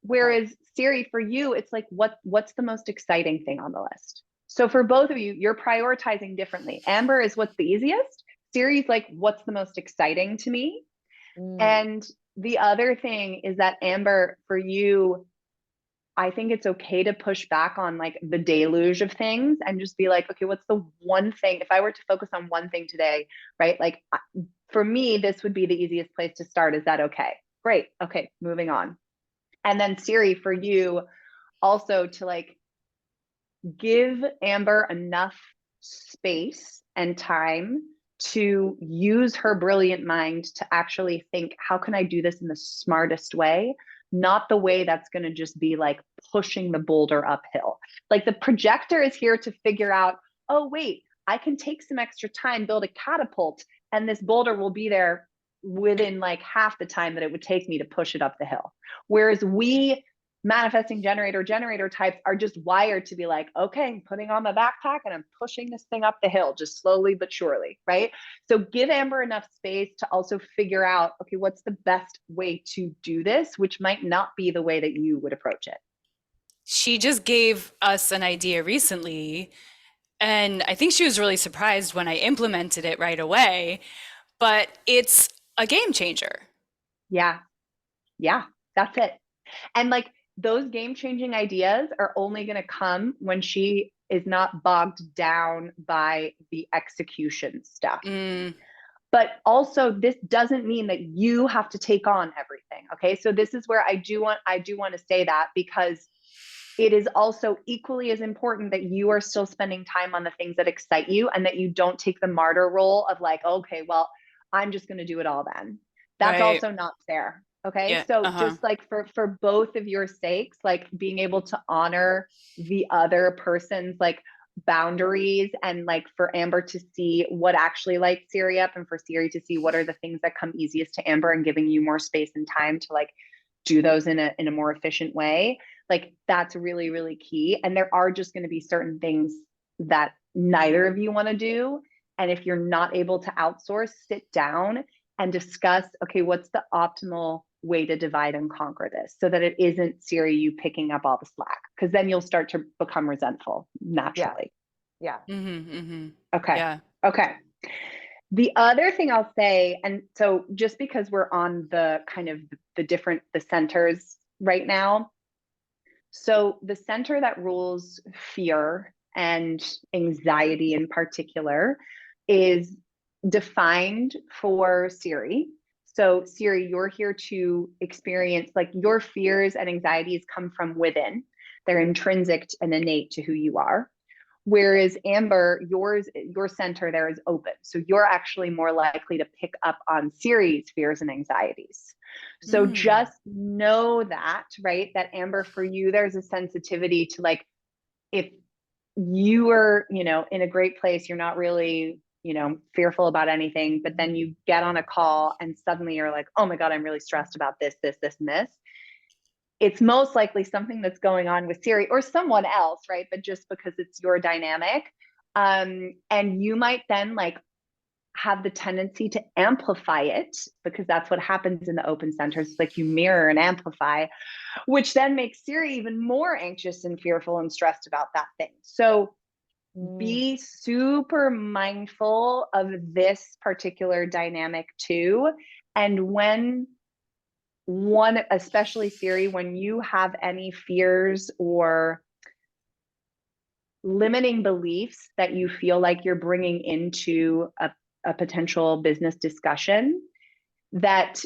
Whereas Siri, for you, it's like, what's the most exciting thing on the list? So for both of you, you're prioritizing differently. Amber is what's the easiest. Siri's like, what's the most exciting to me? And the other thing is that, Amber, for you, I think it's okay to push back on like the deluge of things and just be like, okay, what's the one thing? If I were to focus on one thing today, right? Like for me, this would be the easiest place to start. Is that okay? Great. Okay, moving on. And then Siri, for you also to like give Amber enough space and time to use her brilliant mind to actually think, how can I do this in the smartest way? Not the way that's going to just be like pushing the boulder uphill. Like the projector is here to figure out, oh, wait, I can take some extra time, build a catapult, and this boulder will be there within like half the time that it would take me to push it up the hill. Whereas we manifesting generator types are just wired to be like, okay, I'm putting on my backpack and I'm pushing this thing up the hill, just slowly but surely, right? So give Amber enough space to also figure out, okay, what's the best way to do this, which might not be the way that you would approach it. She just gave us an idea recently, and I think she was really surprised when I implemented it right away, but it's a game changer. Yeah, that's it. And like, those game-changing ideas are only going to come when she is not bogged down by the execution stuff. But also, this doesn't mean that you have to take on everything. Okay, so this is where I do want to say that, because it is also equally as important that you are still spending time on the things that excite you, and that you don't take the martyr role of like, okay, well, I'm just going to do it all then. That's also not fair. Okay. Yeah, so just like for both of your sakes, like being able to honor the other person's like boundaries, and like for Amber to see what actually lights Siri up, and for Siri to see what are the things that come easiest to Amber, and giving you more space and time to like do those in a more efficient way. Like that's really, really key. And there are just going to be certain things that neither of you want to do. And if you're not able to outsource, sit down and discuss, okay, what's the optimal way to divide and conquer this, so that it isn't Siri you picking up all the slack, because then you'll start to become resentful naturally. Yeah. Okay. Yeah. Okay. The other thing I'll say, and so just because we're on the kind of the centers right now. So the center that rules fear and anxiety in particular is defined for Siri. So Siri, you're here to experience, like, your fears and anxieties come from within. They're intrinsic and innate to who you are. Whereas Amber, your center there is open. So you're actually more likely to pick up on Siri's fears and anxieties. So just know that, right? That Amber, for you, there's a sensitivity to, like, if you are, in a great place, you're not really, fearful about anything, but then you get on a call and suddenly you're like, oh my God, I'm really stressed about this, and this. It's most likely something that's going on with Siri or someone else, right? But just because it's your dynamic. And you might then like have the tendency to amplify it, because that's what happens in the open centers. It's like you mirror and amplify, which then makes Siri even more anxious and fearful and stressed about that thing. So be super mindful of this particular dynamic too. And especially Siri, when you have any fears or limiting beliefs that you feel like you're bringing into a potential business discussion, that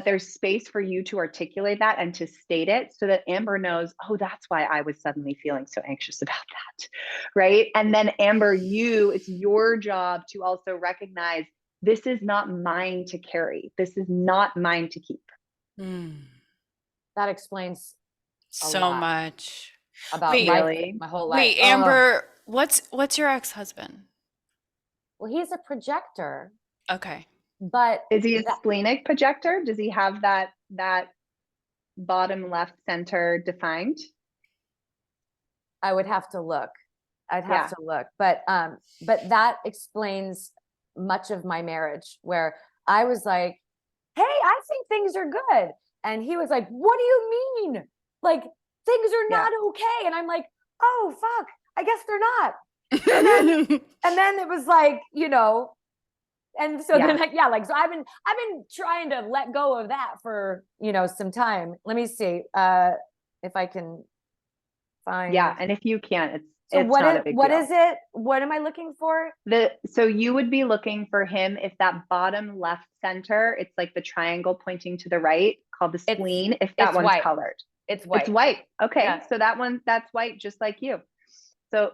there's space for you to articulate that and to state it, so that Amber knows, oh, that's why I was suddenly feeling so anxious about that, right? And then Amber, it's your job to also recognize, this is not mine to carry. This is not mine to keep. That explains so much about my whole life. Wait, Amber, what's your ex-husband? Well, he's a projector. Okay. But is he a splenic projector? Does he have that bottom left center defined? I would have to look. I'd have to look. But that explains much of my marriage, where I was like, hey, I think things are good. And he was like, what do you mean? Like, things are not okay. And I'm like, oh, fuck, I guess they're not. And then it was like, you know, and so then, like, so I've been trying to let go of that for, you know, some time. Let me see if I can find. Yeah. And if you can't, so it's not a big what deal. is it? What am I looking for? So you would be looking for him if that bottom left center, it's like the triangle pointing to the right called the spleen. If that one's white. colored. It's white. It's white. Okay. Yeah. So that's white, just like you. So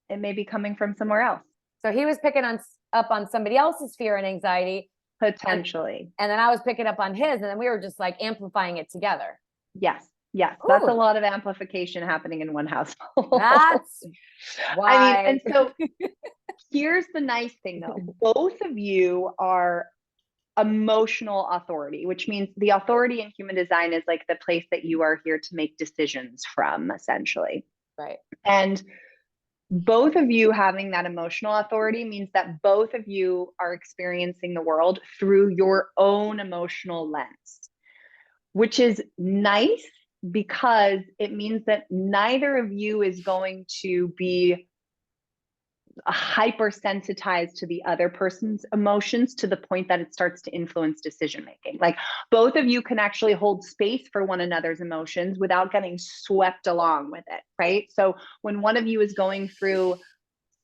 it may be coming from somewhere else. So he was picking up on somebody else's fear and anxiety. Potentially. And then I was picking up on his, and then we were just like amplifying it together. Yes. Yes. Ooh. That's a lot of amplification happening in one household. That's why. I mean, and so here's the nice thing though. Both of you are emotional authority, which means the authority in human design is like the place that you are here to make decisions from, essentially. Right. And both of you having that emotional authority means that both of you are experiencing the world through your own emotional lens, which is nice because it means that neither of you is going to be hypersensitized to the other person's emotions to the point that it starts to influence decision making. Like, both of you can actually hold space for one another's emotions without getting swept along with it, right? So when one of you is going through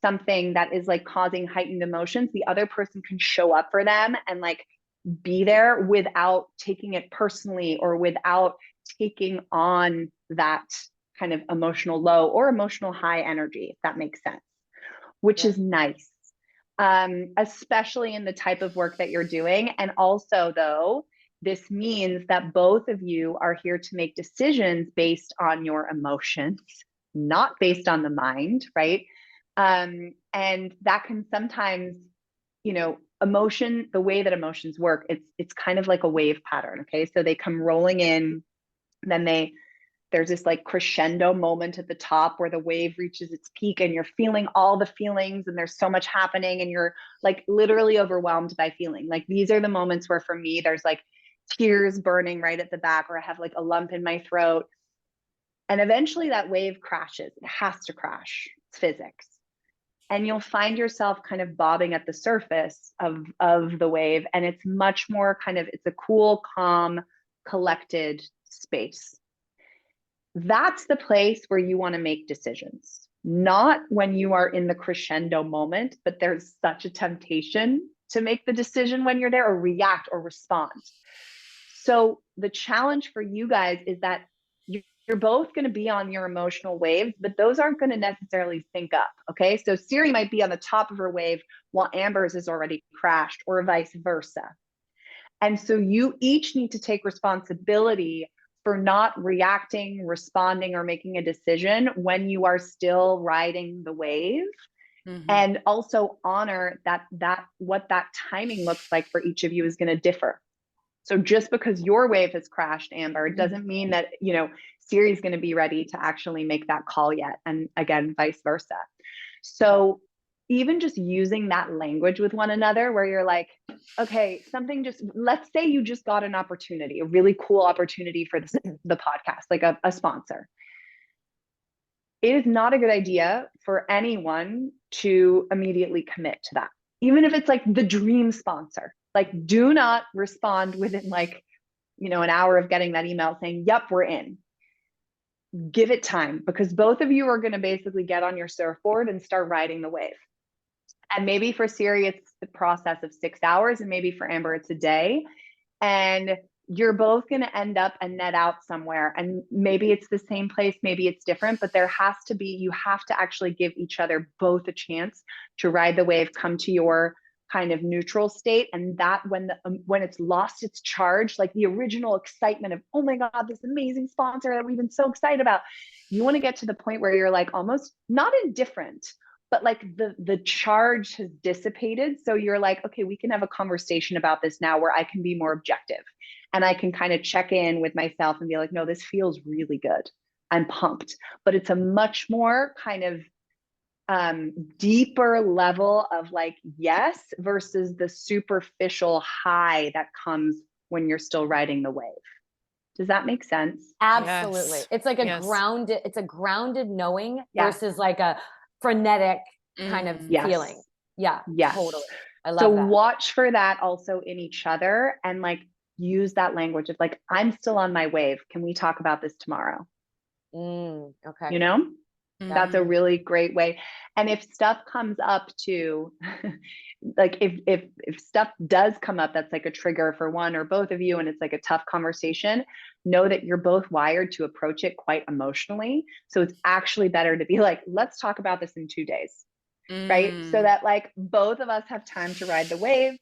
something that is like causing heightened emotions, the other person can show up for them and like be there without taking it personally or without taking on that kind of emotional low or emotional high energy, if that makes sense, which is nice, especially in the type of work that you're doing. And also, though, this means that both of you are here to make decisions based on your emotions, not based on the mind, right? And that can sometimes, you know, emotion, the way that emotions work, it's kind of like a wave pattern, okay? So they come rolling in, then there's this like crescendo moment at the top where the wave reaches its peak and you're feeling all the feelings and there's so much happening and you're like literally overwhelmed by feeling. Like, these are the moments where for me, there's like tears burning right at the back, or I have like a lump in my throat. And eventually that wave crashes. It has to crash. It's physics. And you'll find yourself kind of bobbing at the surface of the wave. And it's much more kind of, it's a cool, calm, collected space. That's the place where you want to make decisions, not when you are in the crescendo moment, but there's such a temptation to make the decision when you're there, or react or respond. So the challenge for you guys is that you're both going to be on your emotional waves, but those aren't going to necessarily sync up. Okay. So Siri might be on the top of her wave while Amber's is already crashed, or vice versa. And so you each need to take responsibility for not reacting, responding, or making a decision when you are still riding the wave. Mm-hmm. And also honor that what that timing looks like for each of you is going to differ. So just because your wave has crashed, Amber, it doesn't mean that, you know, Siri's going to be ready to actually make that call yet. And again, vice versa. So even just using that language with one another, where you're like, okay, let's say you just got an opportunity, a really cool opportunity for the podcast, like a sponsor. It is not a good idea for anyone to immediately commit to that. Even if it's like the dream sponsor, like, do not respond within like, you know, an hour of getting that email saying, yep, we're in. Give it time, because both of you are going to basically get on your surfboard and start riding the wave. And maybe for Siri, it's the process of 6 hours, and maybe for Amber, it's a day. And you're both going to end up and net out somewhere. And maybe it's the same place, maybe it's different, but you have to actually give each other both a chance to ride the wave, come to your kind of neutral state. And that when it's lost its charge, like the original excitement of, oh my God, this amazing sponsor that we've been so excited about, you want to get to the point where you're like almost not indifferent, but like the charge has dissipated. So you're like, okay, we can have a conversation about this now where I can be more objective and I can kind of check in with myself and be like, no, this feels really good. I'm pumped. But it's a much more kind of deeper level of like, yes, versus the superficial high that comes when you're still riding the wave. Does that make sense? Absolutely. Yes. It's like Yes. it's a grounded knowing Yes. versus like a frenetic kind of Yes. feeling. Yeah, Yes. totally. I love So that. watch for that also in each other, and like use that language of like, I'm still on my wave. Can we talk about this tomorrow? Okay. You know, that's a really great way. And if stuff comes up to like, if stuff does come up that's like a trigger for one or both of you, and it's like a tough conversation, know that you're both wired to approach it quite emotionally. So it's actually better to be like, let's talk about this in 2 days. Right? So that like both of us have time to ride the wave.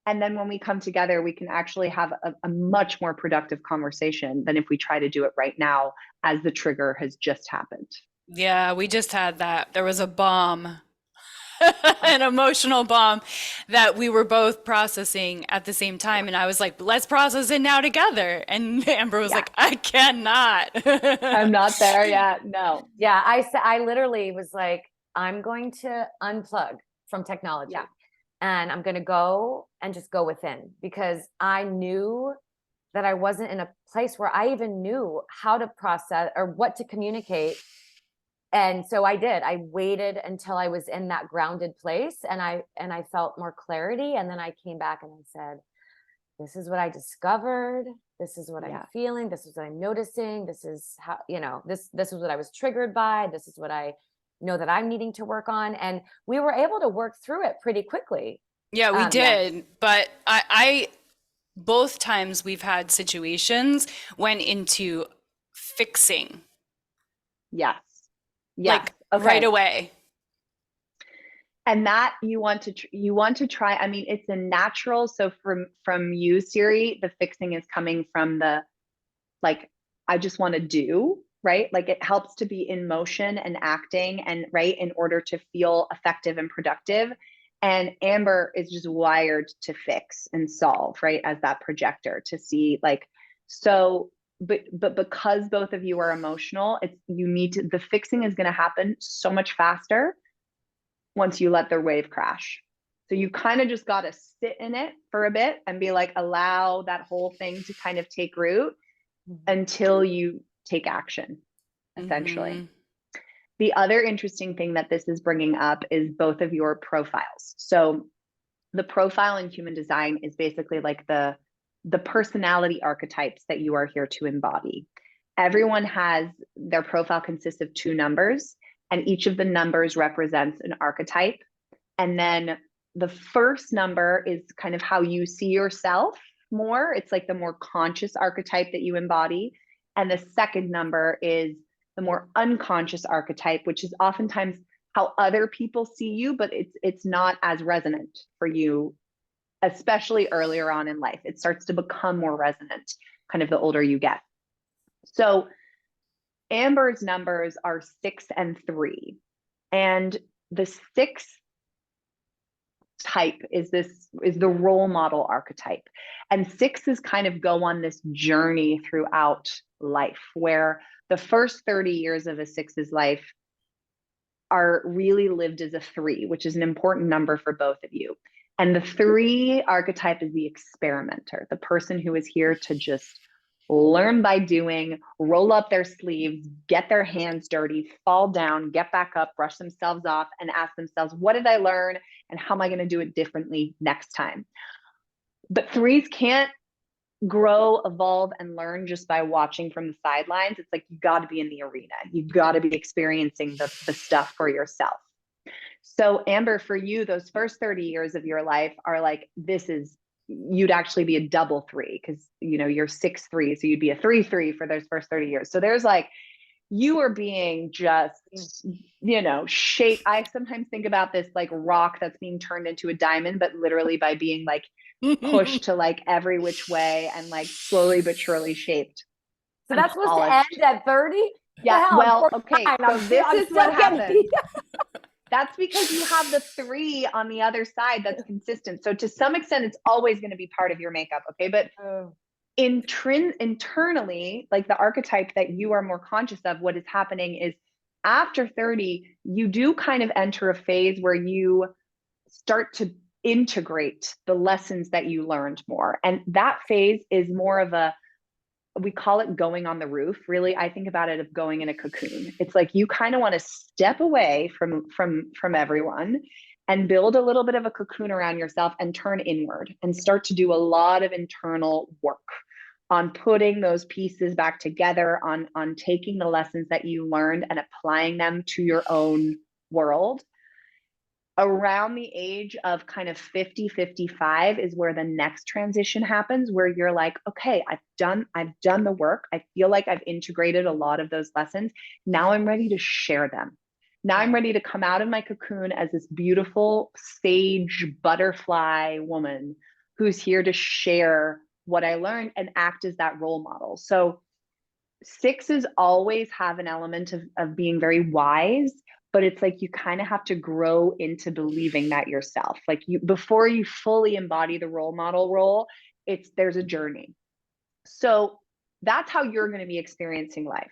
And then when we come together, we can actually have a much more productive conversation than if we try to do it right now as the trigger has just happened. Yeah, we just had that. There was a bomb, an emotional bomb that we were both processing at the same time. And I was like, let's process it now together. And Amber was like, I cannot. I'm not there yet. No. Yeah, I literally was like, I'm going to unplug from technology. Yeah. And I'm going to go and just go within, because I knew that I wasn't in a place where I even knew how to process or what to communicate. And so I did. I waited until I was in that grounded place, and I felt more clarity. And then I came back and I said, this is what I discovered. This is what I'm feeling. This is what I'm noticing. This is how, this is what I was triggered by. This is what I know that I'm needing to work on. And we were able to work through it pretty quickly. Yeah, we did. But I both times we've had situations went into fixing. Yes. Like right away. And that you want to try. I mean, it's a natural. So from you, Siri, the fixing is coming from the, like, I just want to do, right? Like it helps to be in motion and acting and right in order to feel effective and productive. And Amber is just wired to fix and solve, right? As that projector to see like, so, but because both of you are emotional, the fixing is going to happen so much faster once you let the wave crash. So you kind of just got to sit in it for a bit and be like, allow that whole thing to kind of take root until you take action, essentially. The other interesting thing that this is bringing up is both of your profiles. So the profile in human design is basically like the personality archetypes that you are here to embody. Everyone has, their profile consists of 2 numbers, and each of the numbers represents an archetype. And then the first number is kind of how you see yourself more. It's like the more conscious archetype that you embody. And the second number is the more unconscious archetype, which is oftentimes how other people see you, but it's not as resonant for you, especially earlier on in life. It starts to become more resonant kind of the older you get. So Amber's numbers are 6 and 3. And the 6 type is the role model archetype. And 6s kind of go on this journey throughout life, where the first 30 years of a 6's life are really lived as a 3, which is an important number for both of you. And the 3 archetype is the experimenter, the person who is here to just learn by doing, roll up their sleeves, get their hands dirty, fall down, get back up, brush themselves off, and ask themselves, what did I learn? And how am I going to do it differently next time? But 3s can't grow, evolve, and learn just by watching from the sidelines. It's like, you got to be in the arena. You've got to be experiencing the stuff for yourself. So Amber, for you, those first 30 years of your life are like, you'd actually be a double 3, because you're 6'3", so you'd be a 3'3" for those first 30 years. So there's like, you are being just, shaped. I sometimes think about this like rock that's being turned into a diamond, but literally by being like pushed to like every which way and like slowly but surely shaped. So that's supposed to end at 30? Yeah. Well, okay. So this is what happens. That's because you have the 3 on the other side that's consistent. So to some extent, it's always going to be part of your makeup. Okay. But internally, like the archetype that you are more conscious of, what is happening is after 30, you do kind of enter a phase where you start to integrate the lessons that you learned more. And that phase is more of a, we call it going on the roof. Really, I think about it of going in a cocoon. It's like you kind of want to step away from everyone and build a little bit of a cocoon around yourself and turn inward and start to do a lot of internal work on putting those pieces back together, on taking the lessons that you learned and applying them to your own world. Around the age of kind of 50, 55 is where the next transition happens, where you're like, okay, I've done the work. I feel like I've integrated a lot of those lessons. Now I'm ready to share them. Now I'm ready to come out of my cocoon as this beautiful sage butterfly woman who's here to share what I learned and act as that role model. So sixes always have an element of being very wise, but it's like you kind of have to grow into believing that yourself. Like you, before you fully embody the role model role, there's a journey. So that's how you're going to be experiencing life.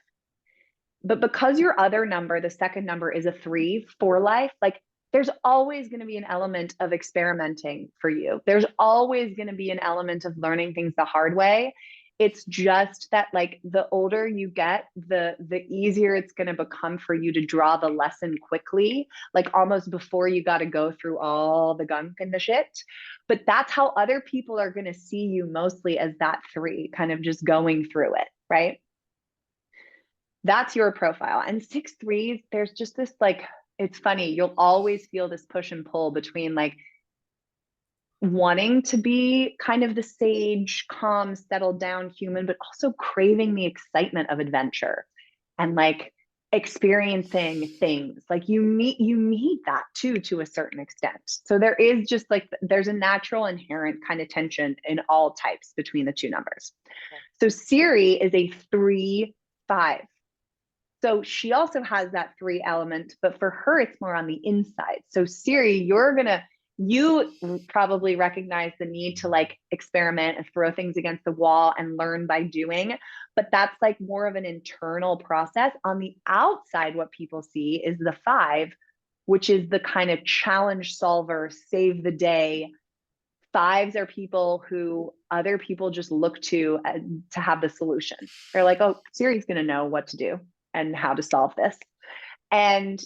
But because your other number, the second number, is a 3 for life, like there's always going to be an element of experimenting for you. There's always going to be an element of learning things the hard way. It's just that, like, the older you get, the easier it's going to become for you to draw the lesson quickly, like almost before you got to go through all the gunk and the shit. But that's how other people are going to see you, mostly as that 3, kind of just going through it, right? That's your profile. And 6-3s, there's just this, like, it's funny, you'll always feel this push and pull between like wanting to be kind of the sage, calm, settled down human, but also craving the excitement of adventure and like experiencing things. Like you need that too, to a certain extent. So there is just like, there's a natural inherent kind of tension in all types between the two numbers. Okay. So Siri is a 3-5. So she also has that 3 element, but for her, it's more on the inside. So Siri, you probably recognize the need to like experiment and throw things against the wall and learn by doing, but that's like more of an internal process. On the outside, what people see is the 5, which is the kind of challenge solver, save the day. 5s are people who other people just look to have the solution. They're like, oh, Siri's going to know what to do and how to solve this. And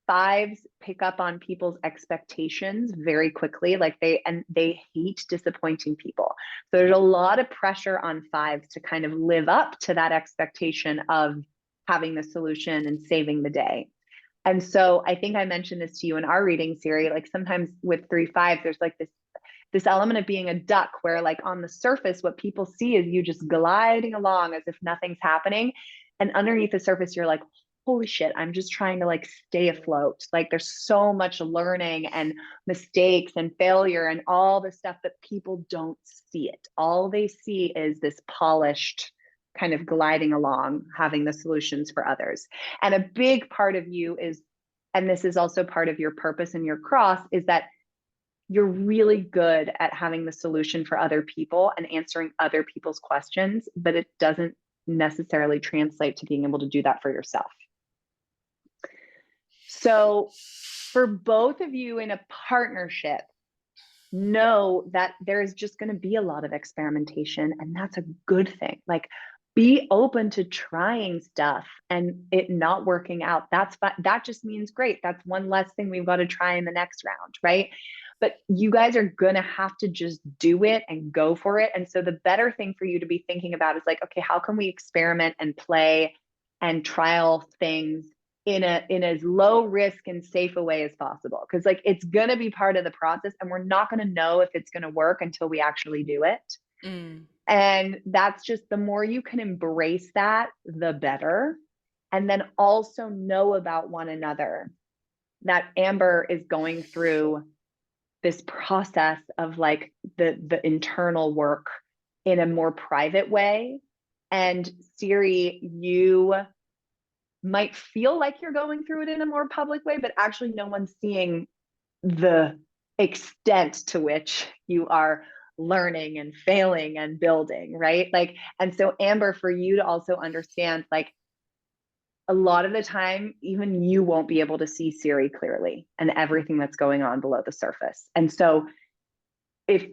5s pick up on people's expectations very quickly. Like they hate disappointing people. So there's a lot of pressure on 5s to kind of live up to that expectation of having the solution and saving the day. And so I think I mentioned this to you in our reading, Siri, like sometimes with 3-5s, there's like this element of being a duck where like on the surface, what people see is you just gliding along as if nothing's happening. And underneath the surface, you're like, holy shit, I'm just trying to like stay afloat. Like there's so much learning and mistakes and failure and all the stuff that people don't see it. All they see is this polished kind of gliding along, having the solutions for others. And a big part of you is, and this is also part of your purpose and your cross, is that you're really good at having the solution for other people and answering other people's questions, but it doesn't necessarily translate to being able to do that for yourself. So for both of you in a partnership, know that there's just going to be a lot of experimentation, and that's a good thing. Like, be open to trying stuff and it not working out. That's fine. That just means great. That's one less thing we've got to try in the next round, right? But you guys are going to have to just do it and go for it. And so the better thing for you to be thinking about is like, okay, how can we experiment and play and trial things in as low risk and safe a way as possible? Because like, it's going to be part of the process, and we're not going to know if it's going to work until we actually do it. And that's just, the more you can embrace that, the better. And then also know about one another that Amber is going through this process of like the internal work in a more private way. And Siri, you might feel like you're going through it in a more public way, but actually no one's seeing the extent to which you are learning and failing and building, right? Like, and so Amber, for you to also understand, like, a lot of the time, even you won't be able to see Siri clearly and everything that's going on below the surface. And so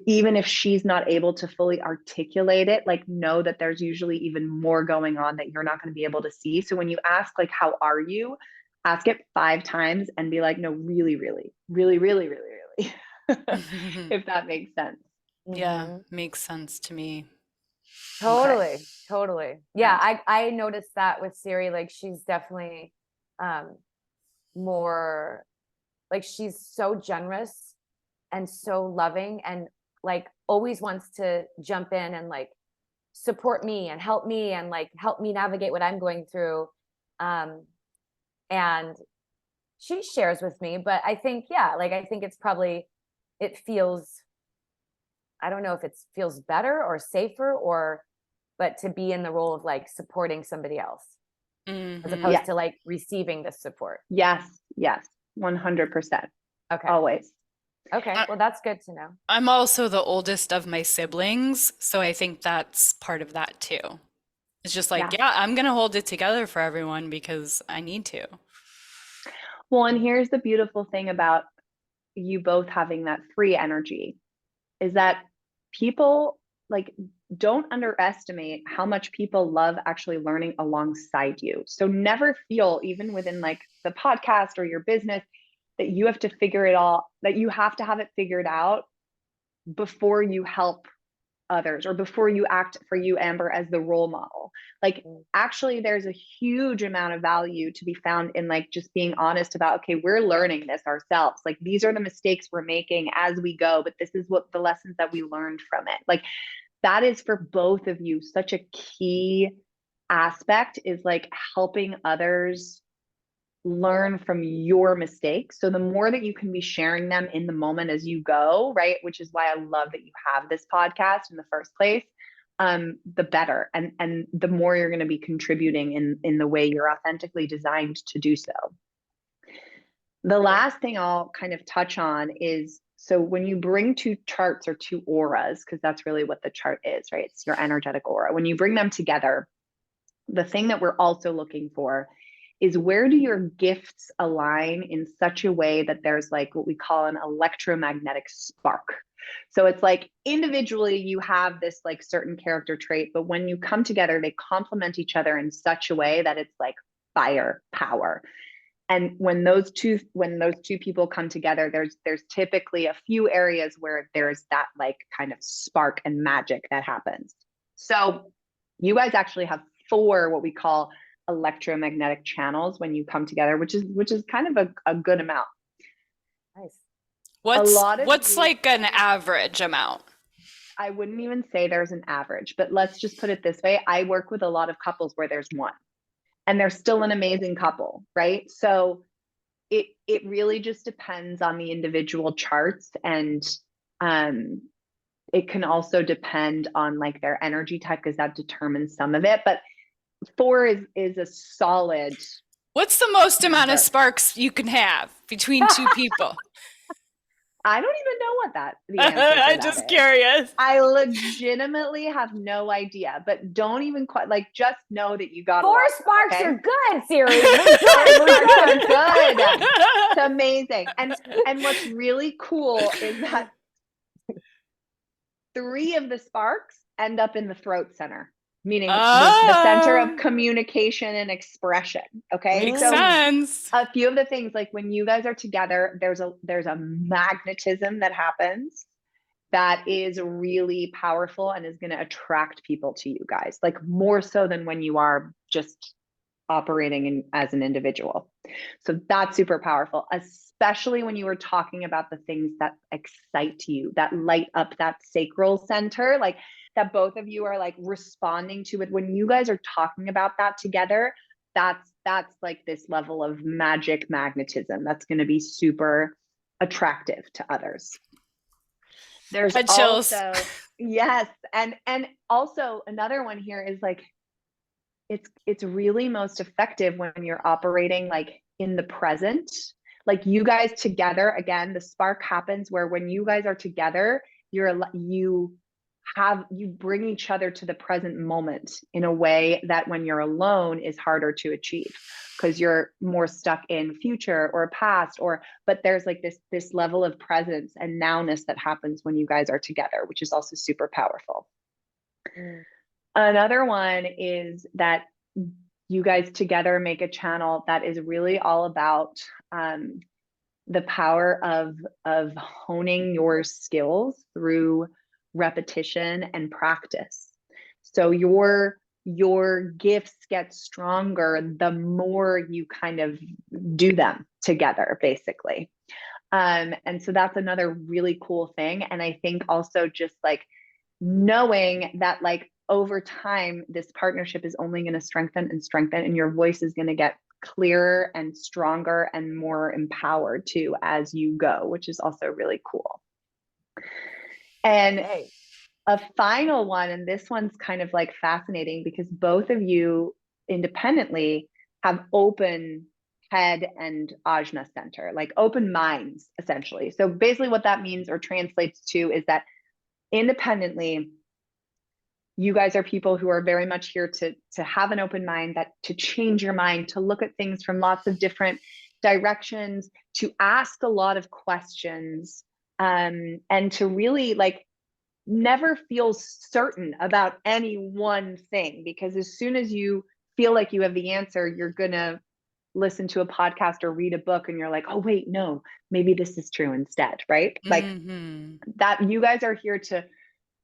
even if she's not able to fully articulate it, like, know that there's usually even more going on that you're not going to be able to see. So when you ask, like, how are you, ask it 5 times and be like, no, really, really, really, really, really, really, if that makes sense. Yeah, makes sense to me. Totally. Okay. Totally. Yeah. I noticed that with Siri, like, she's definitely more, like, she's so generous and so loving, and like always wants to jump in and like support me and help me and like help me navigate what I'm going through. And she shares with me, but I think, yeah, like, I think it's probably, it feels, I don't know if it feels better or safer, or, but to be in the role of like supporting somebody else as opposed to like receiving the support. Yes. 100%. Okay. Always. Okay. Well, that's good to know. I'm also the oldest of my siblings, so I think that's part of that too. It's just like, yeah, I'm gonna hold it together for everyone because I need to. Well, and here's the beautiful thing about you both having that 3 energy is that people, like, don't underestimate how much people love actually learning alongside you. So never feel, even within like the podcast or your business, that you have to figure it all, that you have to have it figured out before you help others or before you act for you, Amber, as the role model. Like, actually, there's a huge amount of value to be found in like just being honest about, okay, we're learning this ourselves. Like, these are the mistakes we're making as we go, but this is what the lessons that we learned from it. Like, that is for both of you such a key aspect, is like helping others learn from your mistakes. So the more that you can be sharing them in the moment as you go, right? Which is why I love that you have this podcast in the first place, the better. And the more you're going to be contributing in the way you're authentically designed to do so. The last thing I'll kind of touch on is, so when you bring 2 charts or 2 auras, because that's really what the chart is, right? It's your energetic aura. When you bring them together, the thing that we're also looking for is, where do your gifts align in such a way that there's like what we call an electromagnetic spark. So it's like individually you have this like certain character trait, but when you come together, they complement each other in such a way that it's like fire power. And when those two people come together, there's typically a few areas where there's that like kind of spark and magic that happens. So you guys actually have 4 what we call electromagnetic channels when you come together, which is kind of a good amount. Nice. What's like an average amount? I wouldn't even say there's an average, but let's just put it this way. I work with a lot of couples where there's 1 and they're still an amazing couple, right? So it really just depends on the individual charts, and it can also depend on like their energy type, because that determines some of it. But 4 is a solid. What's the most amount of sparks you can have between 2 people? I don't even know what the answer I'm just curious. I legitimately have no idea, but don't even quite, like, just know that you got 4 sparks are good, Siri. 4 sparks are good. It's amazing. And what's really cool is that 3 of the sparks end up in the throat center, meaning the center of communication and expression. Okay. Makes sense. A few of the things, like when you guys are together, there's a magnetism that happens that is really powerful and is going to attract people to you guys, like more so than when you are just operating as an individual. So that's super powerful, especially when you were talking about the things that excite you, that light up that sacral center, like that both of you are like responding to it. When you guys are talking about that together, that's like this level of magic magnetism that's going to be super attractive to others. There's also, yes. And also another one here is like, it's really most effective when you're operating like in the present, like you guys together. Again, the spark happens where when you guys are together, you bring each other to the present moment in a way that when you're alone is harder to achieve, because you're more stuck in future or past, but there's like this level of presence and nowness that happens when you guys are together, which is also super powerful. Another one is that you guys together make a channel that is really all about the power of honing your skills through repetition and practice. So your gifts get stronger the more you kind of do them together, basically. And so that's another really cool thing. And I think also just like knowing that like over time, this partnership is only going to strengthen and strengthen, and your voice is going to get clearer and stronger and more empowered too as you go, which is also really cool. And a final one, and this one's kind of like fascinating because both of you independently have open head and ajna center, like open minds, essentially. So basically what that means or translates to is that independently, you guys are people who are very much here to have an open mind, that to change your mind, to look at things from lots of different directions, to ask a lot of questions, and to really like never feel certain about any one thing, because as soon as you feel like you have the answer, you're gonna listen to a podcast or read a book and you're like, oh wait, no, maybe this is true instead, right? Like that you guys are here to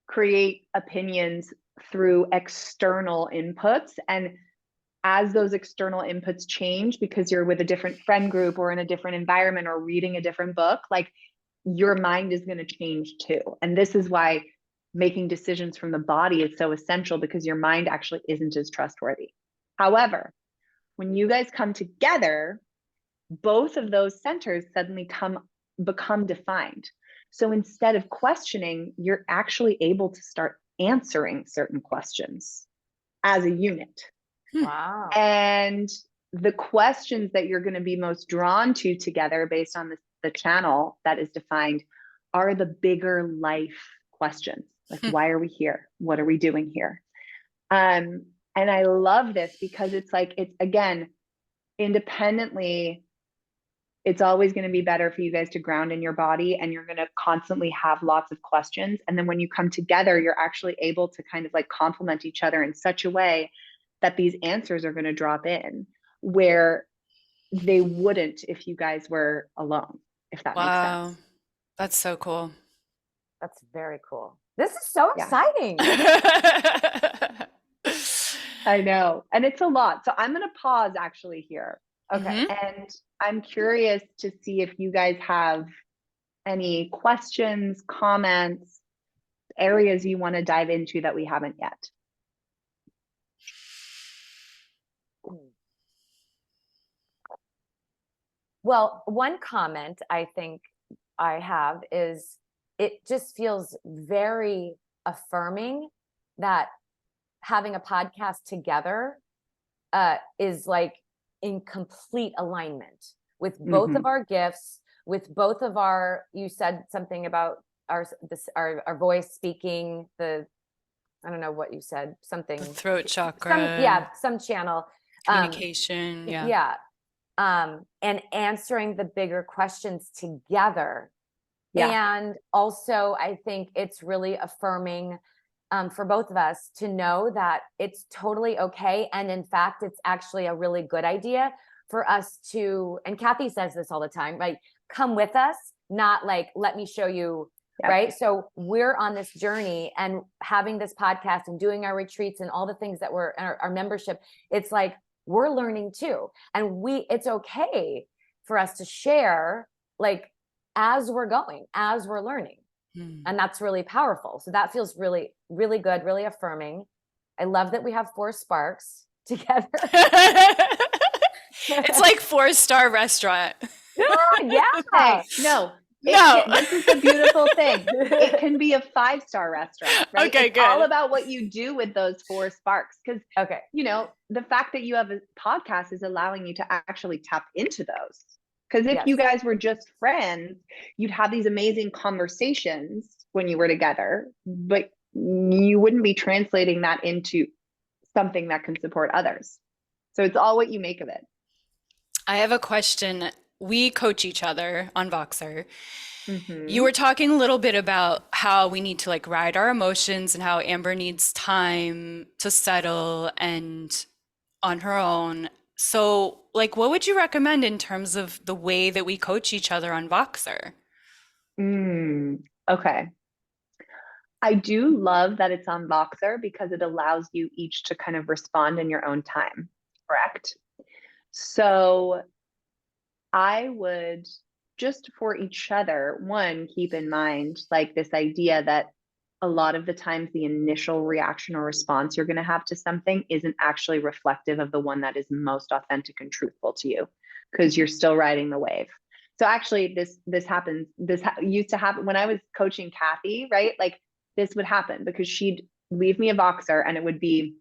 create opinions through external inputs. And as those external inputs change, because you're with a different friend group or in a different environment or reading a different book, like your mind is going to change too. And this is why making decisions from the body is so essential, because your mind actually isn't as trustworthy. However, when you guys come together, both of those centers suddenly become defined. So instead of questioning, you're actually able to start answering certain questions as a unit. Wow. And the questions that you're going to be most drawn to together based on the channel that is defined are the bigger life questions. Like, why are we here? What are we doing here? And I love this because it's like, it's again, independently, it's always going to be better for you guys to ground in your body, and you're going to constantly have lots of questions. And then when you come together, you're actually able to kind of like complement each other in such a way that these answers are going to drop in where they wouldn't if you guys were alone, if that makes sense. That's so cool. That's very cool. This is so exciting. I know. And it's a lot. So I'm going to pause actually here. Okay. And I'm curious to see if you guys have any questions, comments, areas you want to dive into that we haven't yet. Well, one comment I think I have is it just feels very affirming that having a podcast together is like in complete alignment with both of our gifts, with both of our, you said something about our voice speaking, I don't know what you said, something. The throat chakra. Some channel. Communication. And answering the bigger questions together. Yeah. And also, I think it's really affirming for both of us to know that it's totally okay. And in fact, it's actually a really good idea for us to, and Kathy says this all the time, right? Come with us, not like, let me show you, right? So we're on this journey and having this podcast and doing our retreats and all the things that we're, our membership, it's like, we're learning too. And it's okay for us to share like as we're going, as we're learning. And that's really powerful. So that feels really, really good, really affirming. I love that we have 4 sparks together. It's like 4-star restaurant. Hey, no. This is the beautiful thing. It can be a 5-star restaurant, right? Okay, it's good. all about what you do with those 4 sparks. Because, you know, the fact that you have a podcast is allowing you to actually tap into those. Because if you Yes. guys were just friends, you'd have these amazing conversations when you were together, but you wouldn't be translating that into something that can support others. So it's all what you make of it. I have a question. We coach each other on Voxer. You Mm-hmm. were talking a little bit about how we need to like ride our emotions and how Amber needs time to settle and on her own. So, like, what would you recommend in terms of the way that we coach each other on Voxer? Okay. I do love that it's on Voxer because it allows you each to kind of respond in your own time, correct? So I would just for each other, one, keep in mind like this idea that a lot of the times the initial reaction or response you're going to have to something isn't actually reflective of the one that is most authentic and truthful to you because you're still riding the wave. So actually this happens, used to happen when I was coaching Kathy, right? Like this would happen because she'd leave me a Voxer and it would be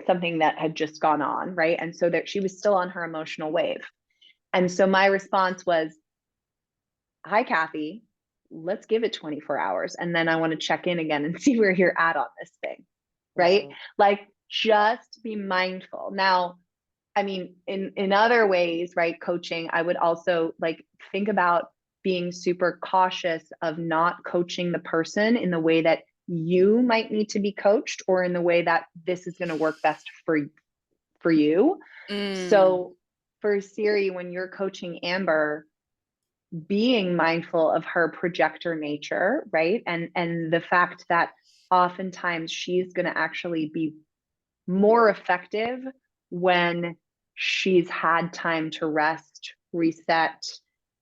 something that had just gone on, right? And so that she was still on her emotional wave. And so my response was, hi, Kathy, let's give it 24 hours. And then I want to check in again and see where you're at on this thing, right? Like just be mindful. Now, I mean, in other ways, right, coaching, I would also like think about being super cautious of not coaching the person in the way that you might need to be coached or in the way that this is going to work best for you. So for Siri, when you're coaching Amber, being mindful of her projector nature, right? And the fact that oftentimes she's going to actually be more effective when she's had time to rest, reset,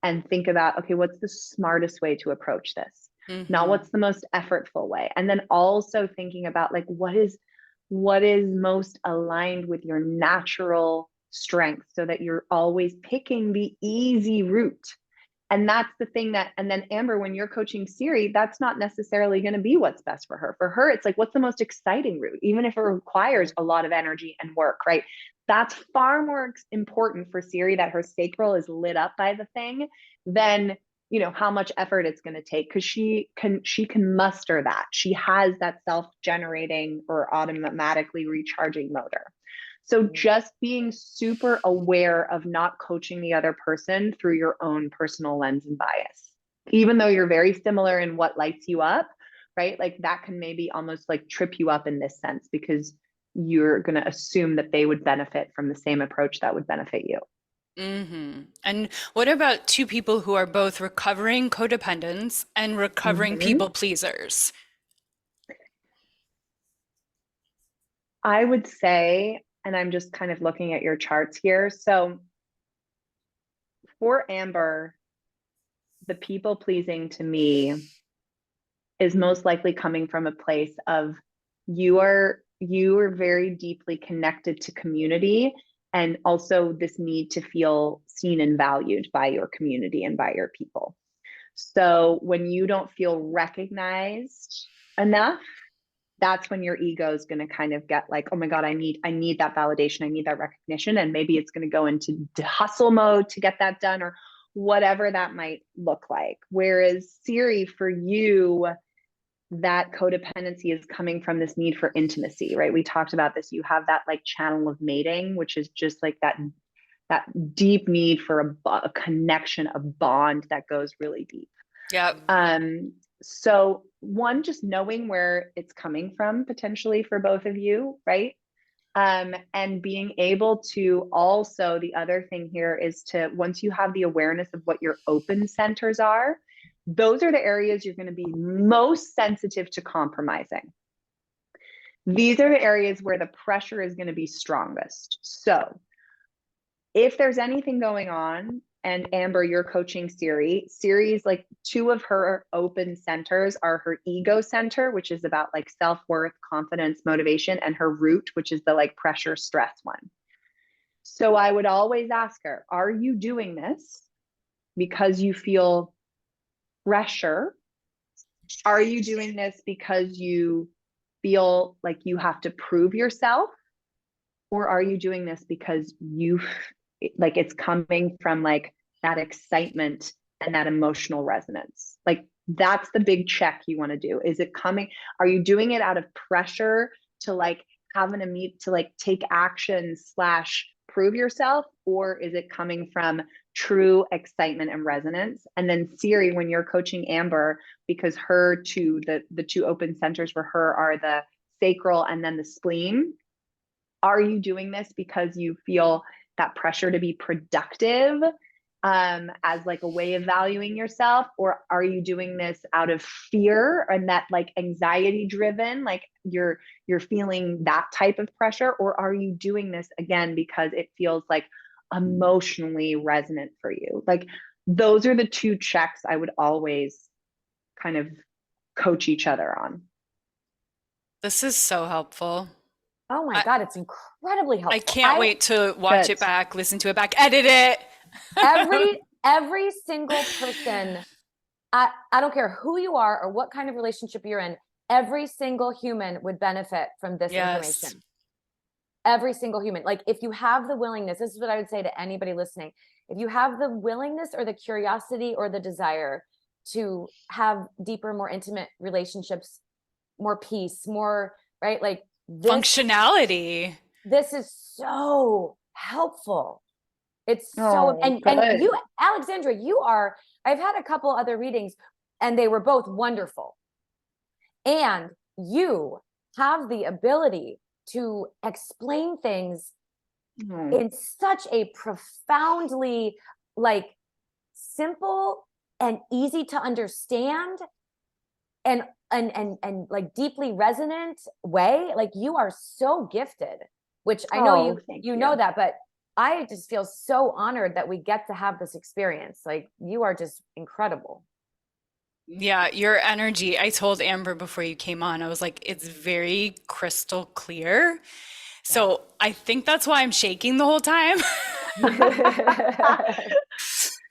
and think about, okay, what's the smartest way to approach this? Not what's the most effortful way. And then also thinking about like what is most aligned with your natural strength so that you're always picking the easy route. And that's the thing that, and then Amber, when you're coaching Siri, that's not necessarily going to be what's best for her. For her, it's like, what's the most exciting route, even if it requires a lot of energy and work, right? That's far more important for Siri that her sacral is lit up by the thing than, you know, how much effort it's going to take because she can muster that. She has that self-generating or automatically recharging motor. So just being super aware of not coaching the other person through your own personal lens and bias, even though you're very similar in what lights you up, right? Like that can maybe almost like trip you up in this sense because you're going to assume that they would benefit from the same approach that would benefit you. And what about two people who are both recovering codependents and recovering people pleasers? I would say, and I'm just kind of looking at your charts here. So for Amber, the people pleasing to me is most likely coming from a place of you are very deeply connected to community and also this need to feel seen and valued by your community and by your people. So when you don't feel recognized enough, that's when your ego is going to kind of get like, oh my God, I need that validation. I need that recognition. And maybe it's going to go into hustle mode to get that done or whatever that might look like. Whereas Siri, for you, that codependency is coming from this need for intimacy, right? We talked about this. You have that like channel of mating, which is just like that deep need for a connection, a bond that goes really deep. Yeah. So one, just knowing where it's coming from potentially for both of you, right? And being able to also, the other thing here is to, once you have the awareness of what your open centers are, those are the areas you're going to be most sensitive to compromising. These are the areas where the pressure is going to be strongest. So if there's anything going on, and Amber, you're coaching Siri. Siri's like two of her open centers are her ego center, which is about like self-worth, confidence, motivation, and her root, which is the like pressure, stress one. So I would always ask her, are you doing this because you feel pressure? Are you doing this because you feel like you have to prove yourself? Or are you doing this because you like it's coming from like that excitement and that emotional resonance. Like that's the big check you want to do. Is it coming? Are you doing it out of pressure to like having a meet to like take action / prove yourself? Or is it coming from true excitement and resonance? And then Siri, when you're coaching Amber, because the two open centers for her are the sacral and then the spleen. Are you doing this because you feel that pressure to be productive as like a way of valuing yourself? Or are you doing this out of fear and that like anxiety driven, like you're feeling that type of pressure? Or are you doing this again because it feels like emotionally resonant for you? Like those are the two checks I would always kind of coach each other on. This is so helpful. Oh my God, it's incredibly helpful. I can't wait to watch it back, listen to it back, edit it. Every single person, I don't care who you are or what kind of relationship you're in, every single human would benefit from this information. Every single human. Like if you have the willingness, this is what I would say to anybody listening. If you have the willingness or the curiosity or the desire to have deeper, more intimate relationships, more peace, more, right? Like functionality. This is so helpful. It's so, and you, Alexandra, I've had a couple other readings and they were both wonderful. And you have the ability to explain things in such a profoundly like simple and easy to understand and like deeply resonant way. Like you are so gifted, which I know you know that, but I just feel so honored that we get to have this experience. Like you are just incredible. Yeah, your energy. I told Amber before you came on, I was like, it's very crystal clear. So I think that's why I'm shaking the whole time.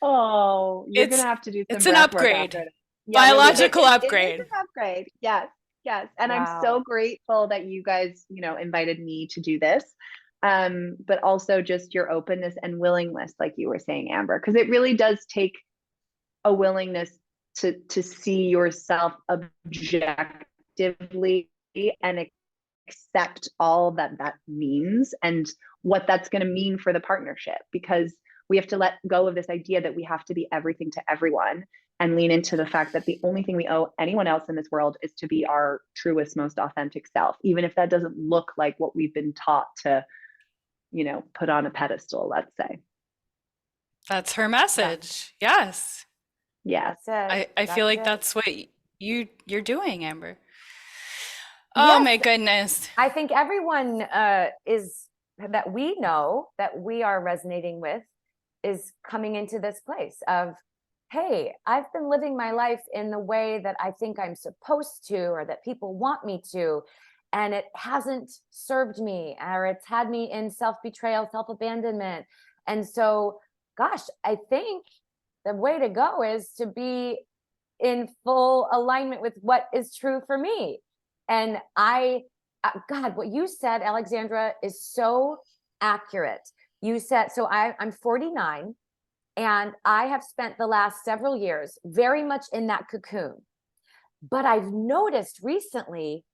Oh, you're going to have to do some It's an upgrade. Yeah, biological upgrade. It is an upgrade. Yes. And wow. I'm so grateful that you guys, invited me to do this. But also just your openness and willingness, like you were saying, Amber, because it really does take a willingness to see yourself objectively and accept all that means and what that's going to mean for the partnership, because we have to let go of this idea that we have to be everything to everyone and lean into the fact that the only thing we owe anyone else in this world is to be our truest, most authentic self, even if that doesn't look like what we've been taught to, put on a pedestal, let's say. That's her message. Yes. Yes. I feel like that's what you're doing, Amber. Oh my goodness. I think everyone is that we know that we are resonating with is coming into this place of, hey, I've been living my life in the way that I think I'm supposed to, or that people want me to, and it hasn't served me, or it's had me in self-betrayal, self-abandonment. And so, gosh, I think the way to go is to be in full alignment with what is true for me. And God, what you said, Alexandra, is so accurate. You said, so I'm 49 and I have spent the last several years very much in that cocoon. But I've noticed recently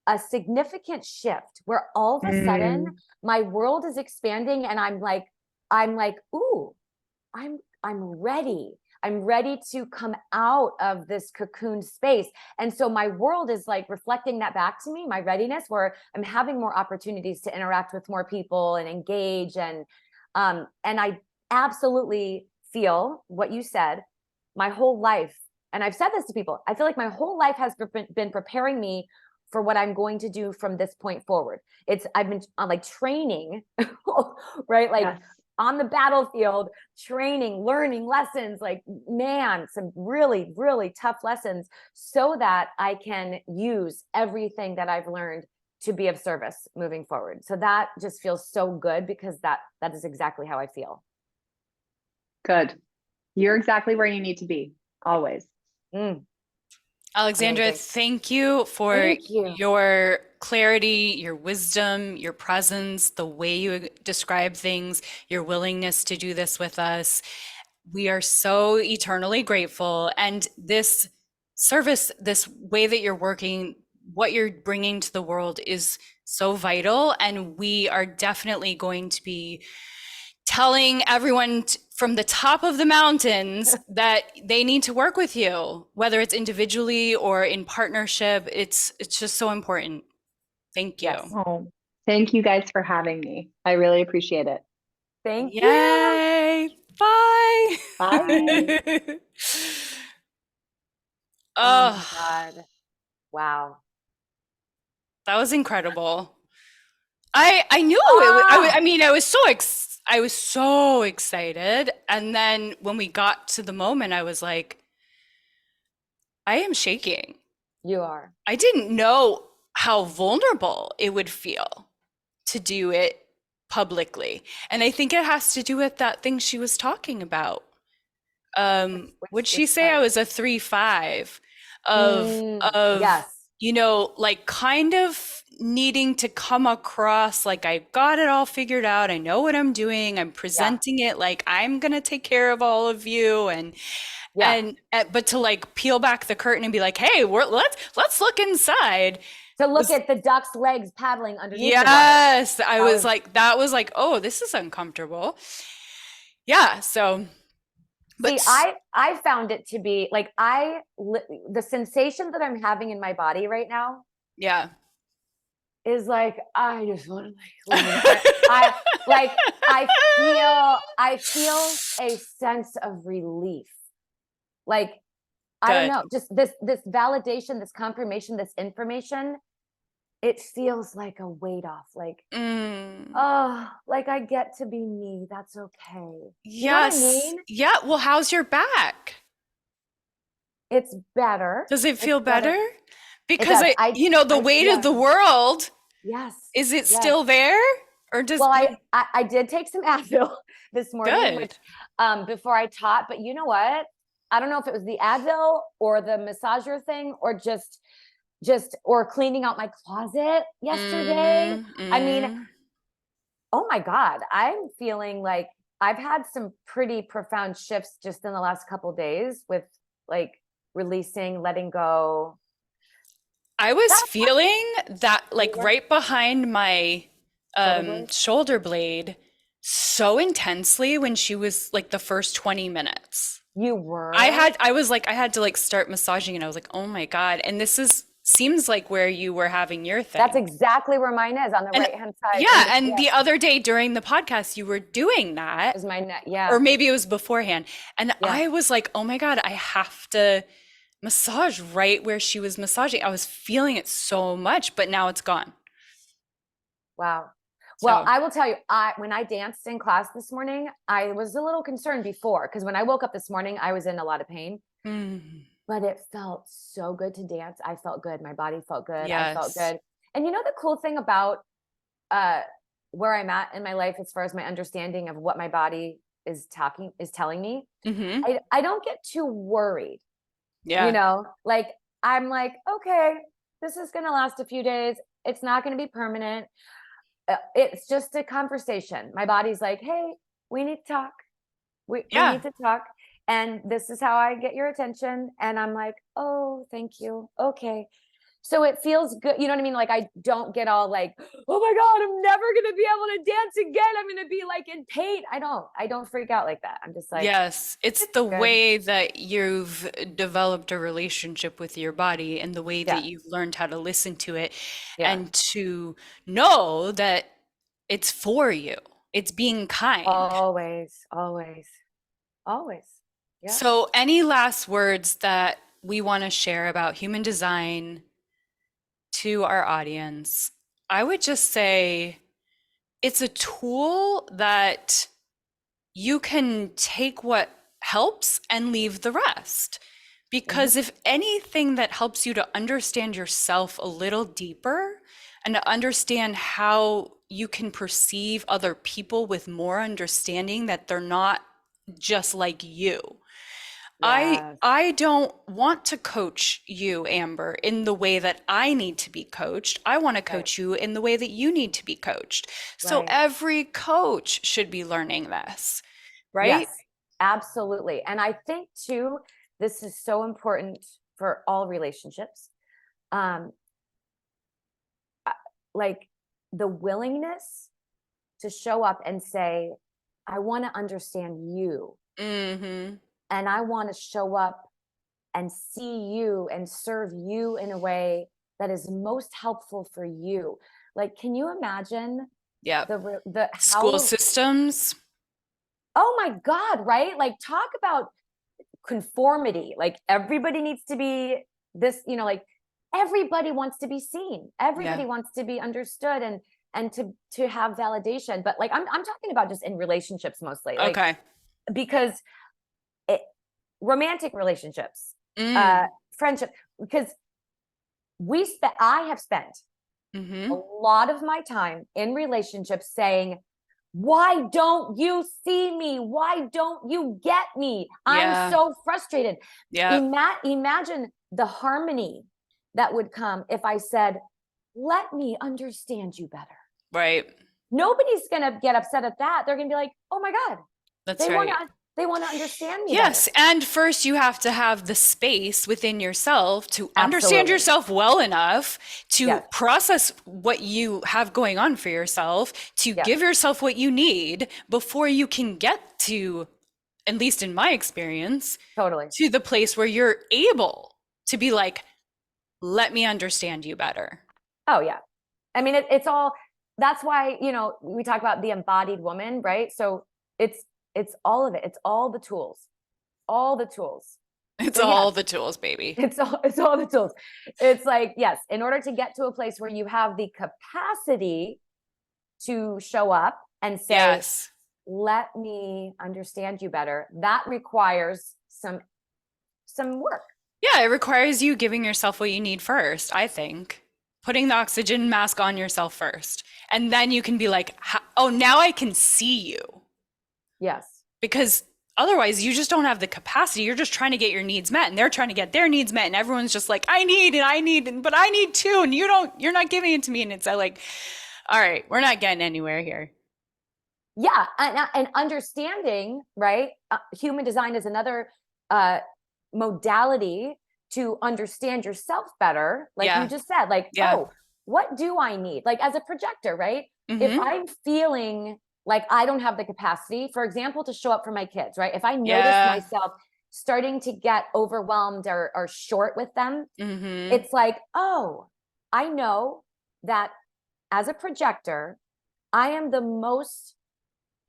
a significant shift where all of a sudden my world is expanding and I'm like, ooh, I'm ready. I'm ready to come out of this cocoon space. And so my world is like reflecting that back to me, my readiness, where I'm having more opportunities to interact with more people and engage. And I absolutely feel what you said my whole life. And I've said this to people. I feel like my whole life has been preparing me for what I'm going to do from this point forward. I've been like training, right? Like, yes. On the battlefield, training, learning lessons, like, man, some really, really tough lessons so that I can use everything that I've learned to be of service moving forward. So that just feels so good because that is exactly how I feel. Good. You're exactly where you need to be, always. Alexandra, thank you for your clarity, your wisdom, your presence, the way you describe things, your willingness to do this with us. we are so eternally grateful. And this service, this way that you're working, what you're bringing to the world is so vital. And we are definitely going to be telling everyone from the top of the mountains that they need to work with you, whether it's individually or in partnership. It's just so important. Thank you. Yes. Oh, thank you guys for having me. I really appreciate it. Thank you. Yay. Bye. Bye. Oh my Oh, God. Wow. that was incredible. I knew Ah! I mean, I was so excited. And then when we got to the moment, I was like, I am shaking. You are. I didn't know how vulnerable it would feel to do it publicly. And I think it has to do with that thing she was talking about. Would she say I was a 3-5 of yes. you know, like kind of needing to come across like I got it all figured out. I know what I'm doing. I'm presenting it like I'm gonna take care of all of you, and but to like peel back the curtain and be like, hey, let's look inside. To look at the duck's legs paddling underneath. Yes, I was like, that was like, oh, this is uncomfortable. Yeah, so. But see, I found it to be like the sensation that I'm having in my body right now. Yeah. Is like, I just want to I feel a sense of relief. Like, I don't know, just this validation, this confirmation, this information, it feels like a weight off. Like, oh, like I get to be me. That's okay. Yes. You know what I mean? Yeah. Well, how's your back? It's better. Does it feel better? Because the weight of the world. Yes. Is it still there? Or does I did take some Advil this morning. Which, before I taught, but you know what? I don't know if it was the Advil or the massager thing or just or cleaning out my closet yesterday. I mean, oh my God, I'm feeling like I've had some pretty profound shifts just in the last couple of days with like releasing, letting go. I was feeling that like right behind my shoulder blade so intensely when she was like the first 20 minutes. You were? I had to like start massaging and I was like, oh my God. And this seems like where you were having your thing. That's exactly where mine is, on the right-hand side. Yeah, and the other day during the podcast, you were doing that. It was my neck, yeah. Or maybe it was beforehand. And I was like, oh my God, I have to massage right where she was massaging. I was feeling it so much, but now it's gone. Wow. Well, I will tell you, when I danced in class this morning, I was a little concerned before, because when I woke up this morning, I was in a lot of pain. But it felt so good to dance. I felt good. My body felt good. I felt good. And you know the cool thing about where I'm at in my life as far as my understanding of what my body is telling me, I don't get too worried. Yeah. You know, like I'm like, okay, this is going to last a few days. It's not going to be permanent. It's just a conversation. My body's like, hey, we need to talk. We need to talk. And this is how I get your attention. And I'm like, oh, thank you. Okay. So it feels good. You know what I mean? Like, I don't get all like, oh my God, I'm never going to be able to dance again. I'm going to be like in pain. I don't freak out like that. I'm just like, yes, it's the way that you've developed a relationship with your body and the way that you've learned how to listen to it and to know that it's for you. It's being kind. Always, always, always. Yeah. So any last words that we want to share about human design to our audience? I would just say it's a tool that you can take what helps and leave the rest. Because if anything that helps you to understand yourself a little deeper and to understand how you can perceive other people with more understanding that they're not just like you. Yes. I don't want to coach you, Amber, in the way that I need to be coached. I want to coach you in the way that you need to be coached. So every coach should be learning this, right? Yes, Absolutely. And I think too, this is so important for all relationships. Like the willingness to show up and say, I want to understand you. Mm-hmm. And I want to show up and see you and serve you in a way that is most helpful for you. Like, can you imagine the school systems? Oh my God, right? Like, talk about conformity. Like, everybody needs to be this, you know, like everybody wants to be seen. Everybody wants to be understood and to have validation. But like, I'm talking about just in relationships mostly. Like, okay. Because romantic relationships, friendship, because I have spent a lot of my time in relationships saying, why don't you see me? Why don't you get me? I'm so frustrated. Imagine the harmony that would come if I said, let me understand you better. Right. Nobody's going to get upset at that. They're going to be like, oh my God. That's right. They want to understand me. Yes. Better. And first you have to have the space within yourself to understand yourself well enough to process what you have going on for yourself, to give yourself what you need before you can get to, at least in my experience, to the place where you're able to be like, let me understand you better. Oh yeah. I mean, it's all, that's why, you know, we talk about the embodied woman, right? So it's all of it. It's all the tools, It's all the tools, baby. It's all the tools. It's like, yes, in order to get to a place where you have the capacity to show up and say, let me understand you better, that requires some work. Yeah, it requires you giving yourself what you need first, I think. Putting the oxygen mask on yourself first. And then you can be like, oh, now I can see you. Yes. Because otherwise you just don't have the capacity. You're just trying to get your needs met and they're trying to get their needs met. And everyone's just like, I need, but I need too. And you're not giving it to me. And it's like, all right, we're not getting anywhere here. Yeah. And understanding, right? Human design is another modality to understand yourself better. Like you just said, like, oh, what do I need? Like as a projector, right? If I'm feeling like I don't have the capacity, for example, to show up for my kids, right? If I notice myself starting to get overwhelmed or short with them, it's like, oh, I know that as a projector, I am the most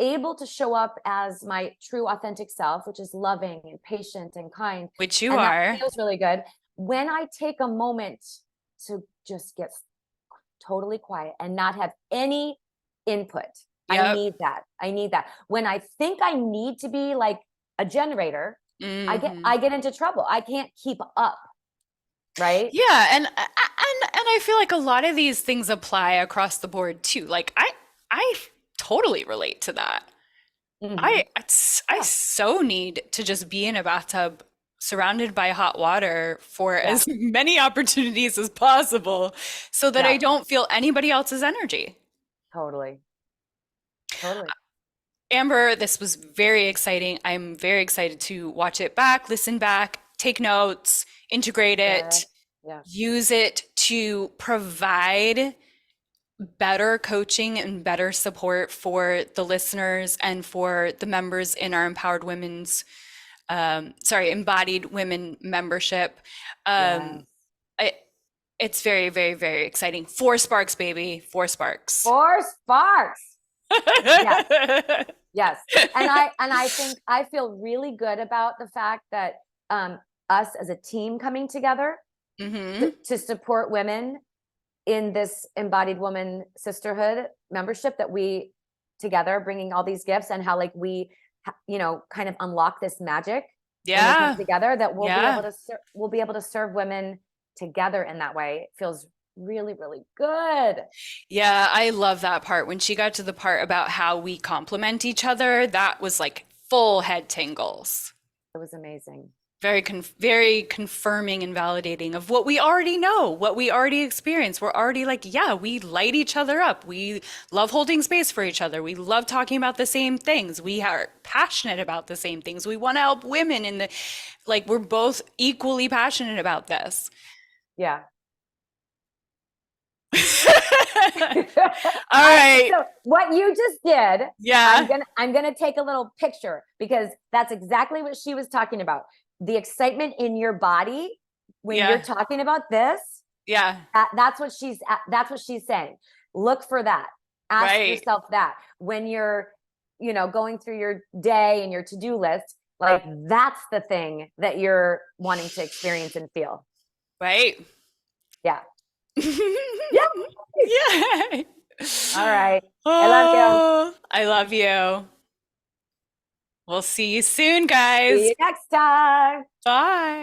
able to show up as my true authentic self, which is loving and patient and kind. Which you are. That feels really good. When I take a moment to just get totally quiet and not have any input, I need that. When I think I need to be like a generator, I get into trouble. I can't keep up. Right? Yeah. And I feel like a lot of these things apply across the board too. Like I totally relate to that. I so need to just be in a bathtub surrounded by hot water for as many opportunities as possible so that I don't feel anybody else's energy. Totally. Amber, this was very exciting. I'm very excited to watch it back, listen back, take notes, integrate it, use it to provide better coaching and better support for the listeners and for the members in our Embodied Women membership. It's very, very, very exciting. 4 sparks, baby. 4 sparks. 4 sparks. Yes. And I think I feel really good about the fact that us as a team coming together to support women in this Embodied Woman Sisterhood membership, that we together bringing all these gifts, and how like we, you know, kind of unlock this magic when we come together, that we'll be able to serve women together in that way. It feels really, really good. Yeah, I love that part. When she got to the part about how we complement each other, that was like full head tingles. It was amazing. very confirming and validating of what we already know, what we already experience. We're already like, yeah, we light each other up. We love holding space for each other. We love talking about the same things. We are passionate about the same things. We want to help women in the, like, we're both equally passionate about this. Yeah. All right. So what you just did, yeah, I'm gonna take a little picture, because that's exactly what she was talking about. The excitement in your body when you're talking about this. Yeah. That's what she's saying. Look for that. Ask yourself that when you're, going through your day and your to-do list, like that's the thing that you're wanting to experience and feel. Right. Yeah. Yeah. Yeah. All right. Oh, I love you. I love you. We'll see you soon, guys. See you next time. Bye.